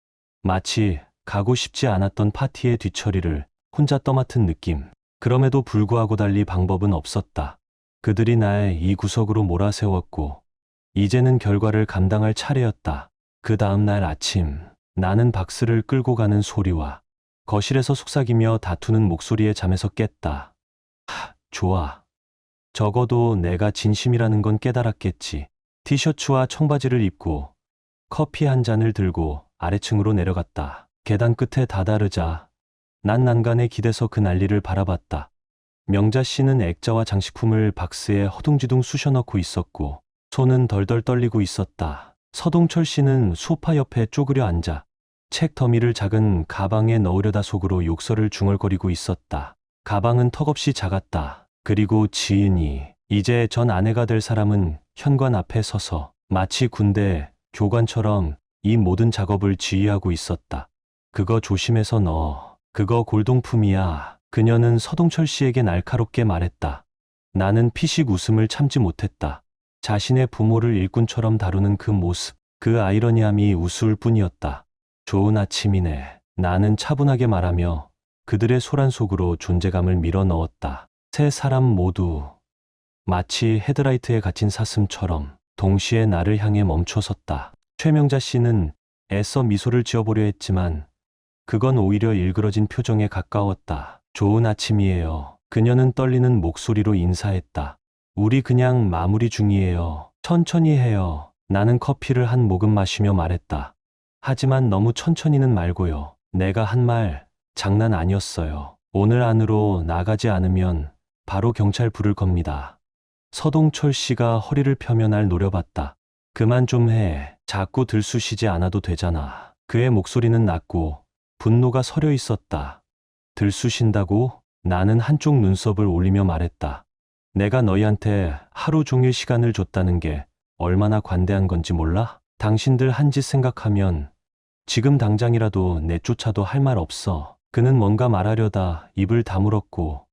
마치 가고 싶지 않았던 파티의 뒤처리를 혼자 떠맡은 느낌. 그럼에도 불구하고 달리 방법은 없었다. 그들이 날 이 구석으로 몰아세웠고 이제는 결과를 감당할 차례였다. 그 다음 날 아침 나는 박스를 끌고 가는 소리와 거실에서 속삭이며 다투는 목소리에 잠에서 깼다. 좋아. 적어도 내가 진심이라는 건 깨달았겠지. 티셔츠와 청바지를 입고 커피 한 잔을 들고 아래층으로 내려갔다. 계단 끝에 다다르자 난 난간에 기대서 그 난리를 바라봤다. 명자 씨는 액자와 장식품을 박스에 허둥지둥 쑤셔넣고 있었고 손은 덜덜 떨리고 있었다. 서동철 씨는 소파 옆에 쪼그려 앉아 책 더미를 작은 가방에 넣으려다 속으로 욕설을 중얼거리고 있었다. 가방은 턱없이 작았다. 그리고 지은이, 이제 전 아내가 될 사람은 현관 앞에 서서 마치 군대 교관처럼 이 모든 작업을 지휘하고 있었다. 그거 조심해서 넣어. 그거 골동품이야. 그녀는 서동철 씨에게 날카롭게 말했다. 나는 피식 웃음을 참지 못했다. 자신의 부모를 일꾼처럼 다루는 그 모습, 그 아이러니함이 우스울 뿐이었다. 좋은 아침이네. 나는 차분하게 말하며 그들의 소란 속으로 존재감을 밀어 넣었다. 세 사람 모두 마치 헤드라이트에 갇힌 사슴처럼 동시에 나를 향해 멈춰섰다. 최명자 씨는 애써 미소를 지어보려 했지만 그건 오히려 일그러진 표정에 가까웠다. 좋은 아침이에요. 그녀는 떨리는 목소리로 인사했다. 우리 그냥 마무리 중이에요. 천천히 해요. 나는 커피를 한 모금 마시며 말했다. 하지만 너무 천천히는 말고요. 내가 한 말 장난 아니었어요. 오늘 안으로 나가지 않으면 바로 경찰 부를 겁니다. 서동철 씨가 허리를 펴며 날 노려봤다. 그만 좀 해. 자꾸 들쑤시지 않아도 되잖아. 그의 목소리는 낮고 분노가 서려 있었다. 들쑤신다고? 나는 한쪽 눈썹을 올리며 말했다. 내가 너희한테 하루 종일 시간을 줬다는 게 얼마나 관대한 건지 몰라? 당신들 한 짓 생각하면 지금 당장이라도 내쫓아도 할 말 없어. 그는 뭔가 말하려다 입을 다물었고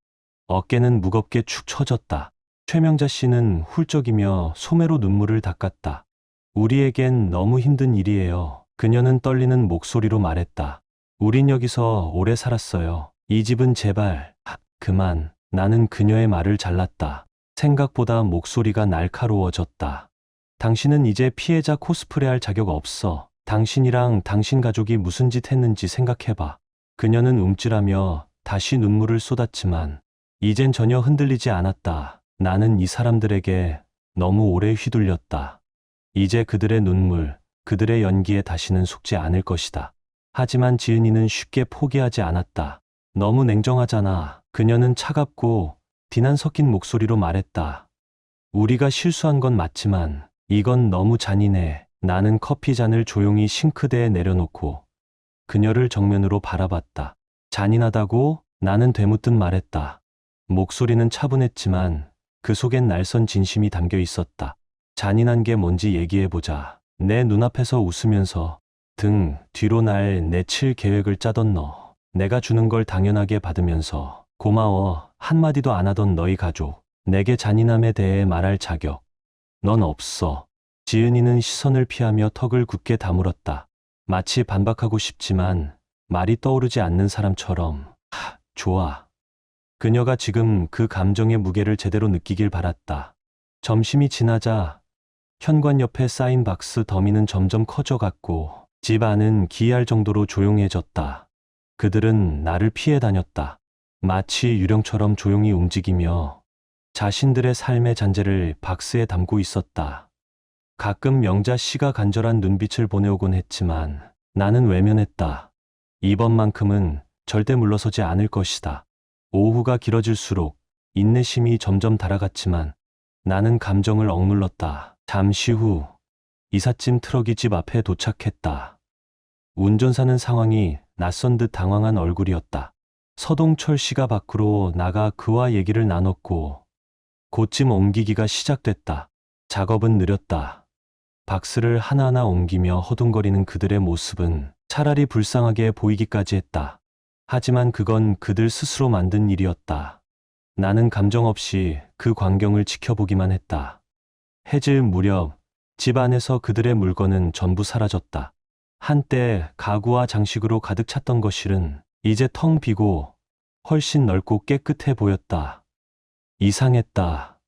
어깨는 무겁게 축 처졌다. 최명자 씨는 훌쩍이며 소매로 눈물을 닦았다. 우리에겐 너무 힘든 일이에요. 그녀는 떨리는 목소리로 말했다. 우린 여기서 오래 살았어요. 이 집은 제발, 그만. 나는 그녀의 말을 잘랐다. 생각보다 목소리가 날카로워졌다. 당신은 이제 피해자 코스프레할 자격 없어. 당신이랑 당신 가족이 무슨 짓 했는지 생각해봐. 그녀는 움찔하며 다시 눈물을 쏟았지만 이젠 전혀 흔들리지 않았다. 나는 이 사람들에게 너무 오래 휘둘렸다. 이제 그들의 눈물, 그들의 연기에 다시는 속지 않을 것이다. 하지만 지은이는 쉽게 포기하지 않았다. 너무 냉정하잖아. 그녀는 차갑고 비난 섞인 목소리로 말했다. 우리가 실수한 건 맞지만 이건 너무 잔인해. 나는 커피 잔을 조용히 싱크대에 내려놓고 그녀를 정면으로 바라봤다. 잔인하다고? 나는 되묻듯 말했다. 목소리는 차분했지만 그 속엔 날선 진심이 담겨 있었다. 잔인한 게 뭔지 얘기해보자. 내 눈앞에서 웃으면서 등 뒤로 날 내칠 계획을 짜던 너. 내가 주는 걸 당연하게 받으면서 고마워 한마디도 안 하던 너희 가족. 내게 잔인함에 대해 말할 자격. 넌 없어. 지은이는 시선을 피하며 턱을 굳게 다물었다. 마치 반박하고 싶지만 말이 떠오르지 않는 사람처럼. 좋아. 그녀가 지금 그 감정의 무게를 제대로 느끼길 바랐다. 점심이 지나자 현관 옆에 쌓인 박스 더미는 점점 커져갔고 집 안은 기이할 정도로 조용해졌다. 그들은 나를 피해 다녔다. 마치 유령처럼 조용히 움직이며 자신들의 삶의 잔재를 박스에 담고 있었다. 가끔 명자 씨가 간절한 눈빛을 보내오곤 했지만 나는 외면했다. 이번만큼은 절대 물러서지 않을 것이다. 오후가 길어질수록 인내심이 점점 달아갔지만 나는 감정을 억눌렀다. 잠시 후 이삿짐 트럭이 집 앞에 도착했다. 운전사는 상황이 낯선 듯 당황한 얼굴이었다. 서동철 씨가 밖으로 나가 그와 얘기를 나눴고 곧 짐 옮기기가 시작됐다. 작업은 느렸다. 박스를 하나하나 옮기며 허둥거리는 그들의 모습은 차라리 불쌍하게 보이기까지 했다. 하지만 그건 그들 스스로 만든 일이었다. 나는 감정 없이 그 광경을 지켜보기만 했다. 해질 무렵 집 안에서 그들의 물건은 전부 사라졌다. 한때 가구와 장식으로 가득 찼던 거실은 이제 텅 비고 훨씬 넓고 깨끗해 보였다. 이상했다.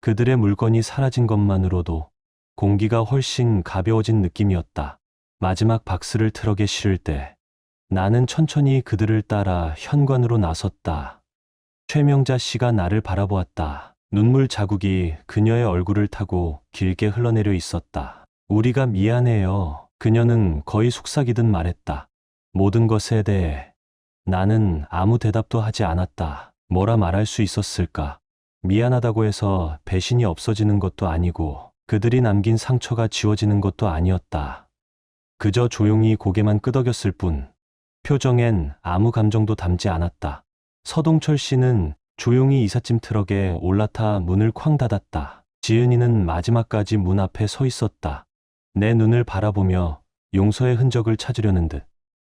그들의 물건이 사라진 것만으로도 공기가 훨씬 가벼워진 느낌이었다. 마지막 박스를 트럭에 실을 때 나는 천천히 그들을 따라 현관으로 나섰다. 최명자 씨가 나를 바라보았다. 눈물 자국이 그녀의 얼굴을 타고 길게 흘러내려 있었다. 우리가 미안해요. 그녀는 거의 속삭이듯 말했다. 모든 것에 대해 나는 아무 대답도 하지 않았다. 뭐라 말할 수 있었을까? 미안하다고 해서 배신이 없어지는 것도 아니고 그들이 남긴 상처가 지워지는 것도 아니었다. 그저 조용히 고개만 끄덕였을 뿐. 표정엔 아무 감정도 담지 않았다. 서동철 씨는 조용히 이삿짐 트럭에 올라타 문을 쾅 닫았다. 지은이는 마지막까지 문 앞에 서 있었다. 내 눈을 바라보며 용서의 흔적을 찾으려는 듯.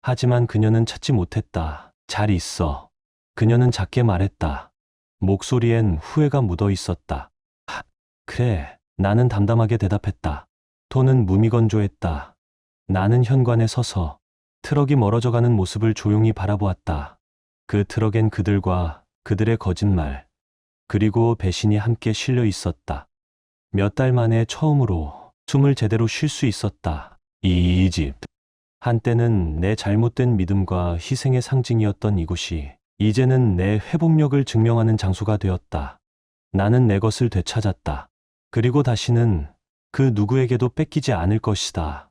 하지만 그녀는 찾지 못했다. 잘 있어. 그녀는 작게 말했다. 목소리엔 후회가 묻어 있었다. 그래. 나는 담담하게 대답했다. 톤은 무미건조했다. 나는 현관에 서서 트럭이 멀어져가는 모습을 조용히 바라보았다. 그 트럭엔 그들과 그들의 거짓말, 그리고 배신이 함께 실려 있었다. 몇 달 만에 처음으로 숨을 제대로 쉴 수 있었다. 이 집. 한때는 내 잘못된 믿음과 희생의 상징이었던 이곳이 이제는 내 회복력을 증명하는 장소가 되었다. 나는 내 것을 되찾았다. 그리고 다시는 그 누구에게도 뺏기지 않을 것이다.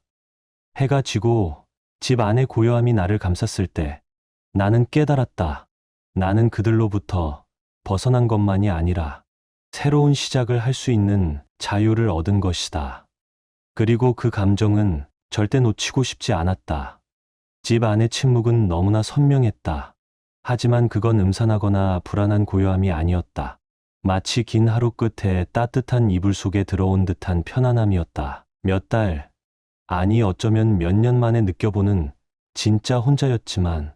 해가 지고 집 안의 고요함이 나를 감쌌을 때 나는 깨달았다. 나는 그들로부터 벗어난 것만이 아니라 새로운 시작을 할 수 있는 자유를 얻은 것이다. 그리고 그 감정은 절대 놓치고 싶지 않았다. 집 안의 침묵은 너무나 선명했다. 하지만 그건 음산하거나 불안한 고요함이 아니었다. 마치 긴 하루 끝에 따뜻한 이불 속에 들어온 듯한 편안함이었다. 몇 달, 아니 어쩌면 몇 년 만에 느껴보는 진짜 혼자였지만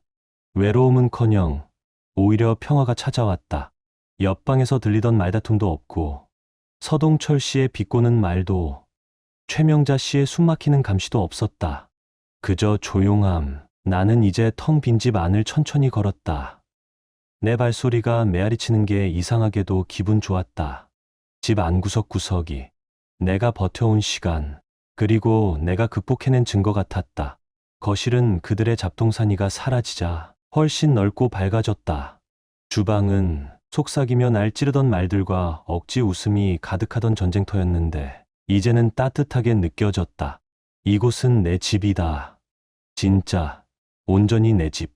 외로움은커녕 오히려 평화가 찾아왔다. 옆방에서 들리던 말다툼도 없고 서동철 씨의 비꼬는 말도 최명자 씨의 숨막히는 감시도 없었다. 그저 조용함. 나는 이제 텅 빈 집 안을 천천히 걸었다. 내 발소리가 메아리치는 게 이상하게도 기분 좋았다. 집 안 구석구석이 내가 버텨온 시간, 그리고 내가 극복해낸 증거 같았다. 거실은 그들의 잡동사니가 사라지자 훨씬 넓고 밝아졌다. 주방은 속삭이며 날 찌르던 말들과 억지 웃음이 가득하던 전쟁터였는데 이제는 따뜻하게 느껴졌다. 이곳은 내 집이다. 진짜 온전히 내 집.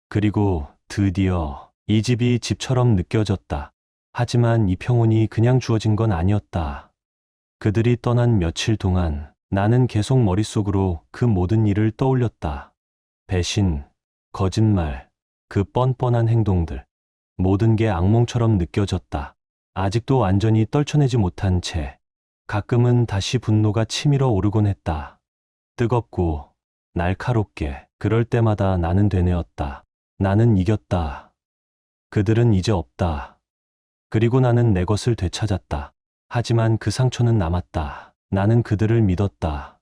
그리고 드디어 이 집이 집처럼 느껴졌다. 하지만 이 평온이 그냥 주어진 건 아니었다. 그들이 떠난 며칠 동안 나는 계속 머릿속으로 그 모든 일을 떠올렸다. 배신, 거짓말, 그 뻔뻔한 행동들. 모든 게 악몽처럼 느껴졌다. 아직도 완전히 떨쳐내지 못한 채 가끔은 다시 분노가 치밀어 오르곤 했다. 뜨겁고 날카롭게. 그럴 때마다 나는 되뇌었다. 나는 이겼다. 그들은 이제 없다. 그리고 나는 내 것을 되찾았다. 하지만 그 상처는 남았다. 나는 그들을 믿었다.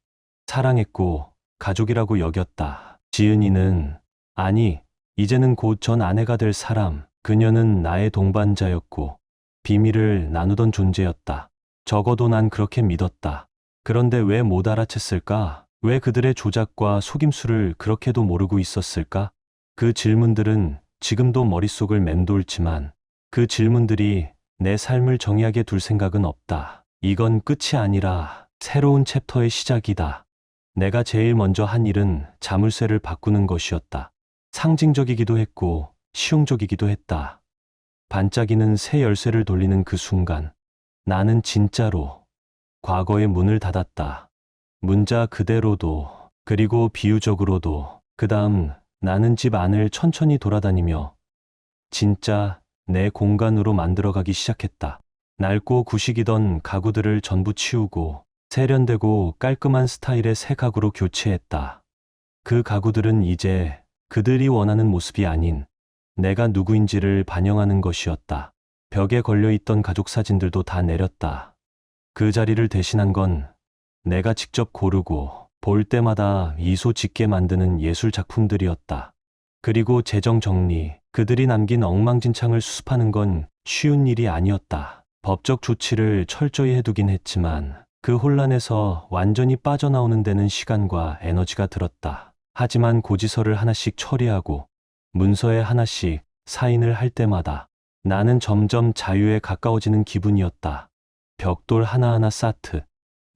사랑했고 가족이라고 여겼다. 지은이는, 아니, 이제는 곧 전 아내가 될 사람. 그녀는 나의 동반자였고 비밀을 나누던 존재였다. 적어도 난 그렇게 믿었다. 그런데 왜 못 알아챘을까? 왜 그들의 조작과 속임수를 그렇게도 모르고 있었을까? 그 질문들은 지금도 머릿속을 맴돌지만 그 질문들이 내 삶을 정의하게 둘 생각은 없다. 이건 끝이 아니라 새로운 챕터의 시작이다. 내가 제일 먼저 한 일은 자물쇠를 바꾸는 것이었다. 상징적이기도 했고 실용적이기도 했다. 반짝이는 새 열쇠를 돌리는 그 순간 나는 진짜로 과거의 문을 닫았다. 문자 그대로도, 그리고 비유적으로도. 그 다음 나는 집 안을 천천히 돌아다니며 진짜 내 공간으로 만들어가기 시작했다. 낡고 구식이던 가구들을 전부 치우고 세련되고 깔끔한 스타일의 새 가구로 교체했다. 그 가구들은 이제 그들이 원하는 모습이 아닌 내가 누구인지를 반영하는 것이었다. 벽에 걸려있던 가족 사진들도 다 내렸다. 그 자리를 대신한 건 내가 직접 고르고 볼 때마다 미소 짓게 만드는 예술 작품들이었다. 그리고 재정 정리, 그들이 남긴 엉망진창을 수습하는 건 쉬운 일이 아니었다. 법적 조치를 철저히 해두긴 했지만 그 혼란에서 완전히 빠져나오는 데는 시간과 에너지가 들었다. 하지만 고지서를 하나씩 처리하고 문서에 하나씩 사인을 할 때마다 나는 점점 자유에 가까워지는 기분이었다. 벽돌 하나하나 쌓듯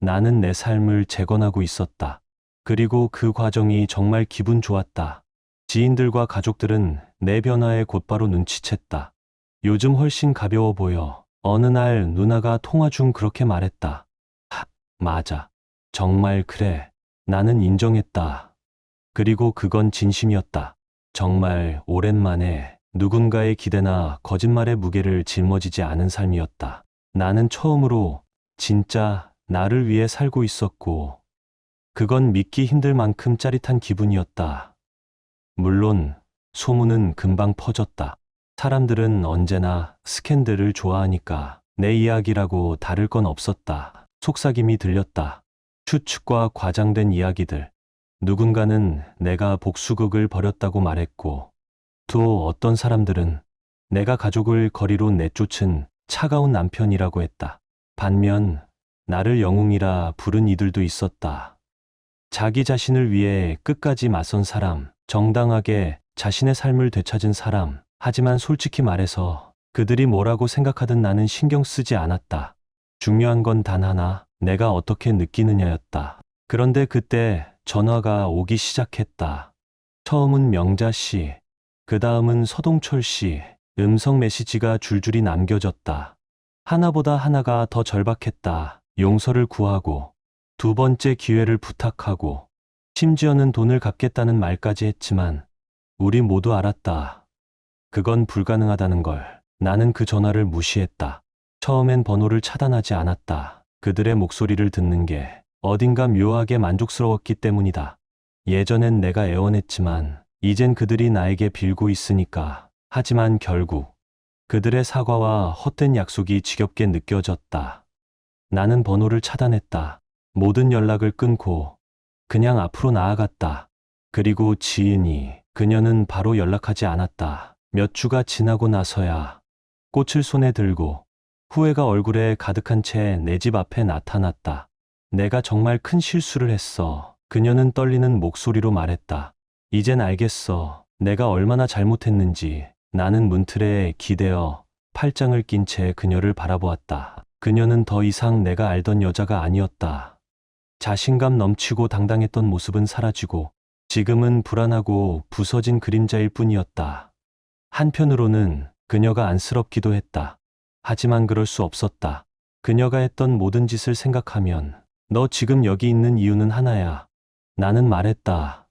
나는 내 삶을 재건하고 있었다. 그리고 그 과정이 정말 기분 좋았다. 지인들과 가족들은 내 변화에 곧바로 눈치챘다. 요즘 훨씬 가벼워 보여. 어느 날 누나가 통화 중 그렇게 말했다. 맞아. 정말 그래. 나는 인정했다. 그리고 그건 진심이었다. 정말 오랜만에 누군가의 기대나 거짓말의 무게를 짊어지지 않은 삶이었다. 나는 처음으로 진짜 나를 위해 살고 있었고, 그건 믿기 힘들 만큼 짜릿한 기분이었다. 물론 소문은 금방 퍼졌다. 사람들은 언제나 스캔들을 좋아하니까 내 이야기라고 다를 건 없었다. 속삭임이 들렸다. 추측과 과장된 이야기들. 누군가는 내가 복수극을 벌였다고 말했고, 또 어떤 사람들은 내가 가족을 거리로 내쫓은 차가운 남편이라고 했다. 반면 나를 영웅이라 부른 이들도 있었다. 자기 자신을 위해 끝까지 맞선 사람, 정당하게 자신의 삶을 되찾은 사람. 하지만 솔직히 말해서 그들이 뭐라고 생각하든 나는 신경 쓰지 않았다. 중요한 건 단 하나, 내가 어떻게 느끼느냐였다. 그런데 그때 전화가 오기 시작했다. 처음은 명자 씨, 그 다음은 서동철 씨, 음성 메시지가 줄줄이 남겨졌다. 하나보다 하나가 더 절박했다. 용서를 구하고, 두 번째 기회를 부탁하고, 심지어는 돈을 갚겠다는 말까지 했지만, 우리 모두 알았다. 그건 불가능하다는 걸. 나는 그 전화를 무시했다. 처음엔 번호를 차단하지 않았다. 그들의 목소리를 듣는 게 어딘가 묘하게 만족스러웠기 때문이다. 예전엔 내가 애원했지만, 이젠 그들이 나에게 빌고 있으니까. 하지만 결국, 그들의 사과와 헛된 약속이 지겹게 느껴졌다. 나는 번호를 차단했다. 모든 연락을 끊고, 그냥 앞으로 나아갔다. 그리고 지은이, 그녀는 바로 연락하지 않았다. 몇 주가 지나고 나서야 꽃을 손에 들고 후회가 얼굴에 가득한 채 내 집 앞에 나타났다. 내가 정말 큰 실수를 했어. 그녀는 떨리는 목소리로 말했다. 이젠 알겠어. 내가 얼마나 잘못했는지. 나는 문틀에 기대어 팔짱을 낀 채 그녀를 바라보았다. 그녀는 더 이상 내가 알던 여자가 아니었다. 자신감 넘치고 당당했던 모습은 사라지고 지금은 불안하고 부서진 그림자일 뿐이었다. 한편으로는 그녀가 안쓰럽기도 했다. 하지만 그럴 수 없었다. 그녀가 했던 모든 짓을 생각하면 너 지금 여기 있는 이유는 하나야. 나는 말했다.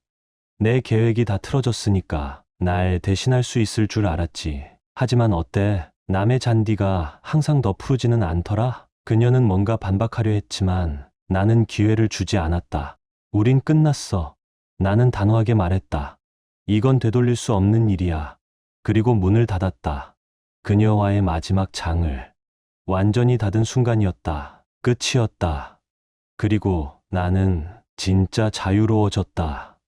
내 계획이 다 틀어졌으니까 날 대신할 수 있을 줄 알았지. 하지만 어때? 남의 잔디가 항상 더 푸르지는 않더라? 그녀는 뭔가 반박하려 했지만 나는 기회를 주지 않았다. 우린 끝났어. 나는 단호하게 말했다. 이건 되돌릴 수 없는 일이야. 그리고 문을 닫았다. 그녀와의 마지막 장을 완전히 닫은 순간이었다. 끝이었다. 그리고 나는 진짜 자유로워졌다.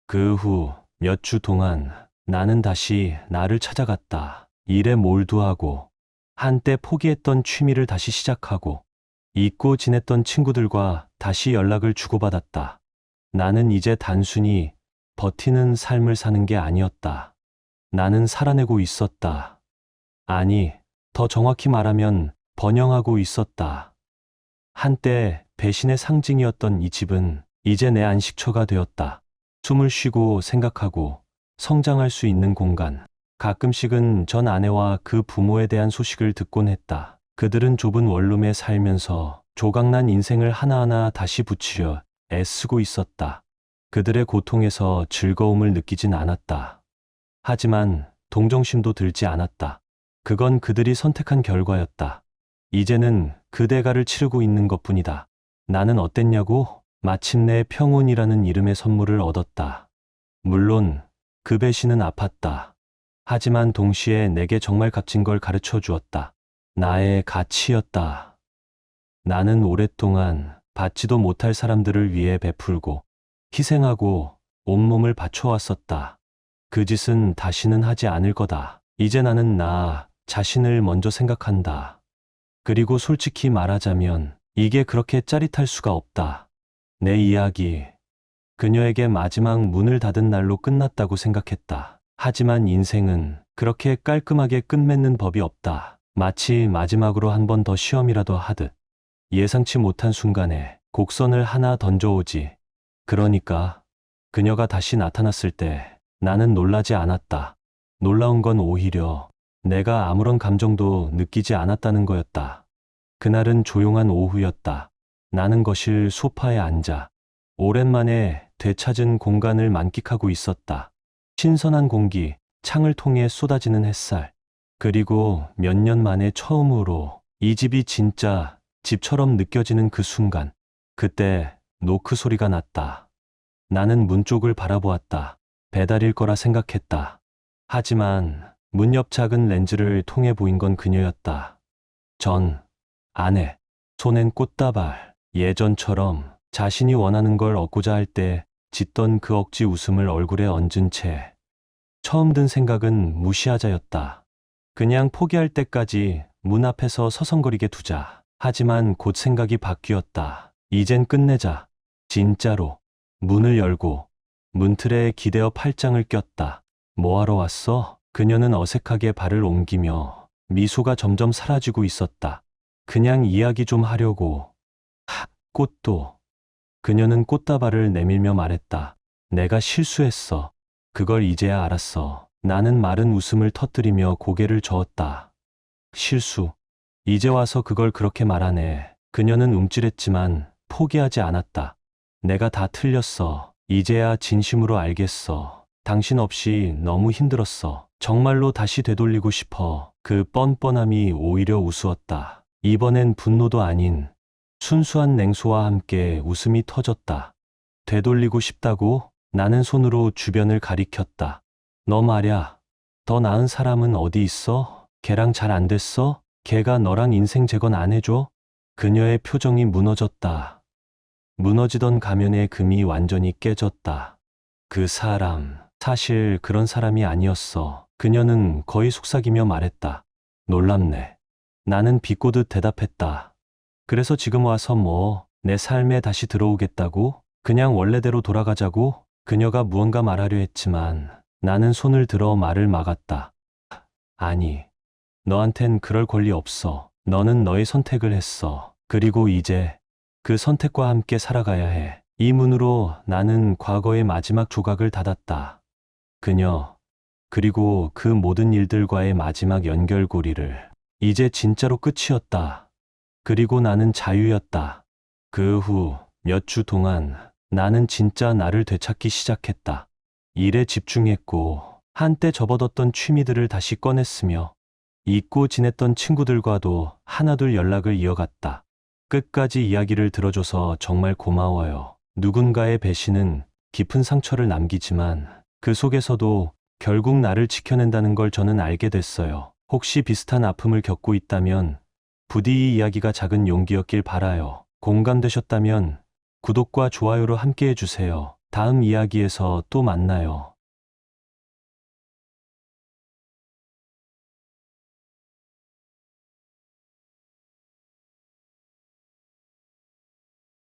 그 후 몇 주 동안 나는 다시 나를 찾아갔다. 일에 몰두하고 한때 포기했던 취미를 다시 시작하고 잊고 지냈던 친구들과 다시 연락을 주고받았다. 나는 이제 단순히 버티는 삶을 사는 게 아니었다. 나는 살아내고 있었다. 아니, 더 정확히 말하면 번영하고 있었다. 한때 배신의 상징이었던 이 집은 이제 내 안식처가 되었다. 숨을 쉬고 생각하고 성장할 수 있는 공간. 가끔씩은 전 아내와 그 부모에 대한 소식을 듣곤 했다. 그들은 좁은 원룸에 살면서 조각난 인생을 하나하나 다시 붙이려 애쓰고 있었다. 그들의 고통에서 즐거움을 느끼진 않았다. 하지만 동정심도 들지 않았다. 그건 그들이 선택한 결과였다. 이제는 그 대가를 치르고 있는 것뿐이다. 나는 어땠냐고? 마침내 평온이라는 이름의 선물을 얻었다. 물론 그 배신은 아팠다. 하지만 동시에 내게 정말 값진 걸 가르쳐 주었다. 나의 가치였다. 나는 오랫동안 받지도 못할 사람들을 위해 베풀고 희생하고 온몸을 바쳐왔었다. 그 짓은 다시는 하지 않을 거다. 이제 나는 나 자신을 먼저 생각한다. 그리고 솔직히 말하자면 이게 그렇게 짜릿할 수가 없다. 내 이야기, 그녀에게 마지막 문을 닫은 날로 끝났다고 생각했다. 하지만 인생은 그렇게 깔끔하게 끝맺는 법이 없다. 마치 마지막으로 한 번 더 시험이라도 하듯 예상치 못한 순간에 곡선을 하나 던져오지. 그러니까 그녀가 다시 나타났을 때 나는 놀라지 않았다. 놀라운 건 오히려 내가 아무런 감정도 느끼지 않았다는 거였다. 그날은 조용한 오후였다. 나는 거실 소파에 앉아 오랜만에 되찾은 공간을 만끽하고 있었다. 신선한 공기, 창을 통해 쏟아지는 햇살, 그리고 몇 년 만에 처음으로 이 집이 진짜 집처럼 느껴지는 그 순간. 그때 노크 소리가 났다. 나는 문 쪽을 바라보았다. 배달일 거라 생각했다. 하지만 문 옆 작은 렌즈를 통해 보인 건 그녀였다. 전 아내, 손엔 꽃다발. 예전처럼 자신이 원하는 걸 얻고자 할 때 짓던 그 억지 웃음을 얼굴에 얹은 채. 처음 든 생각은 무시하자였다. 그냥 포기할 때까지 문 앞에서 서성거리게 두자. 하지만 곧 생각이 바뀌었다. 이젠 끝내자. 진짜로. 문을 열고 문틀에 기대어 팔짱을 꼈다. 뭐하러 왔어? 그녀는 어색하게 발을 옮기며 미소가 점점 사라지고 있었다. 그냥 이야기 좀 하려고. 꽃도. 그녀는 꽃다발을 내밀며 말했다. 내가 실수했어. 그걸 이제야 알았어. 나는 마른 웃음을 터뜨리며 고개를 저었다. 실수. 이제 와서 그걸 그렇게 말하네. 그녀는 움찔했지만 포기하지 않았다. 내가 다 틀렸어. 이제야 진심으로 알겠어. 당신 없이 너무 힘들었어. 정말로 다시 되돌리고 싶어. 그 뻔뻔함이 오히려 우스웠다. 이번엔 분노도 아닌 순수한 냉소와 함께 웃음이 터졌다. 되돌리고 싶다고? 나는 손으로 주변을 가리켰다. 너 말야, 더 나은 사람은 어디 있어? 걔랑 잘 안 됐어? 걔가 너랑 인생 재건 안 해줘? 그녀의 표정이 무너졌다. 무너지던 가면의 금이 완전히 깨졌다. 그 사람, 사실 그런 사람이 아니었어. 그녀는 거의 속삭이며 말했다. 놀랍네. 나는 비꼬듯 대답했다. 그래서 지금 와서 뭐, 내 삶에 다시 들어오겠다고? 그냥 원래대로 돌아가자고? 그녀가 무언가 말하려 했지만 나는 손을 들어 말을 막았다. 아니, 너한텐 그럴 권리 없어. 너는 너의 선택을 했어. 그리고 이제 그 선택과 함께 살아가야 해. 이 문으로 나는 과거의 마지막 조각을 닫았다. 그녀, 그리고 그 모든 일들과의 마지막 연결고리를. 이제 진짜로 끝이었다. 그리고 나는 자유였다. 그 후 몇 주 동안 나는 진짜 나를 되찾기 시작했다. 일에 집중했고 한때 접어뒀던 취미들을 다시 꺼냈으며 잊고 지냈던 친구들과도 하나둘 연락을 이어갔다. 끝까지 이야기를 들어줘서 정말 고마워요. 누군가의 배신은 깊은 상처를 남기지만 그 속에서도 결국 나를 지켜낸다는 걸 저는 알게 됐어요. 혹시 비슷한 아픔을 겪고 있다면 부디 이 이야기가 작은 용기였길 바라요. 공감되셨다면 구독과 좋아요로 함께 해주세요. 다음 이야기에서 또 만나요.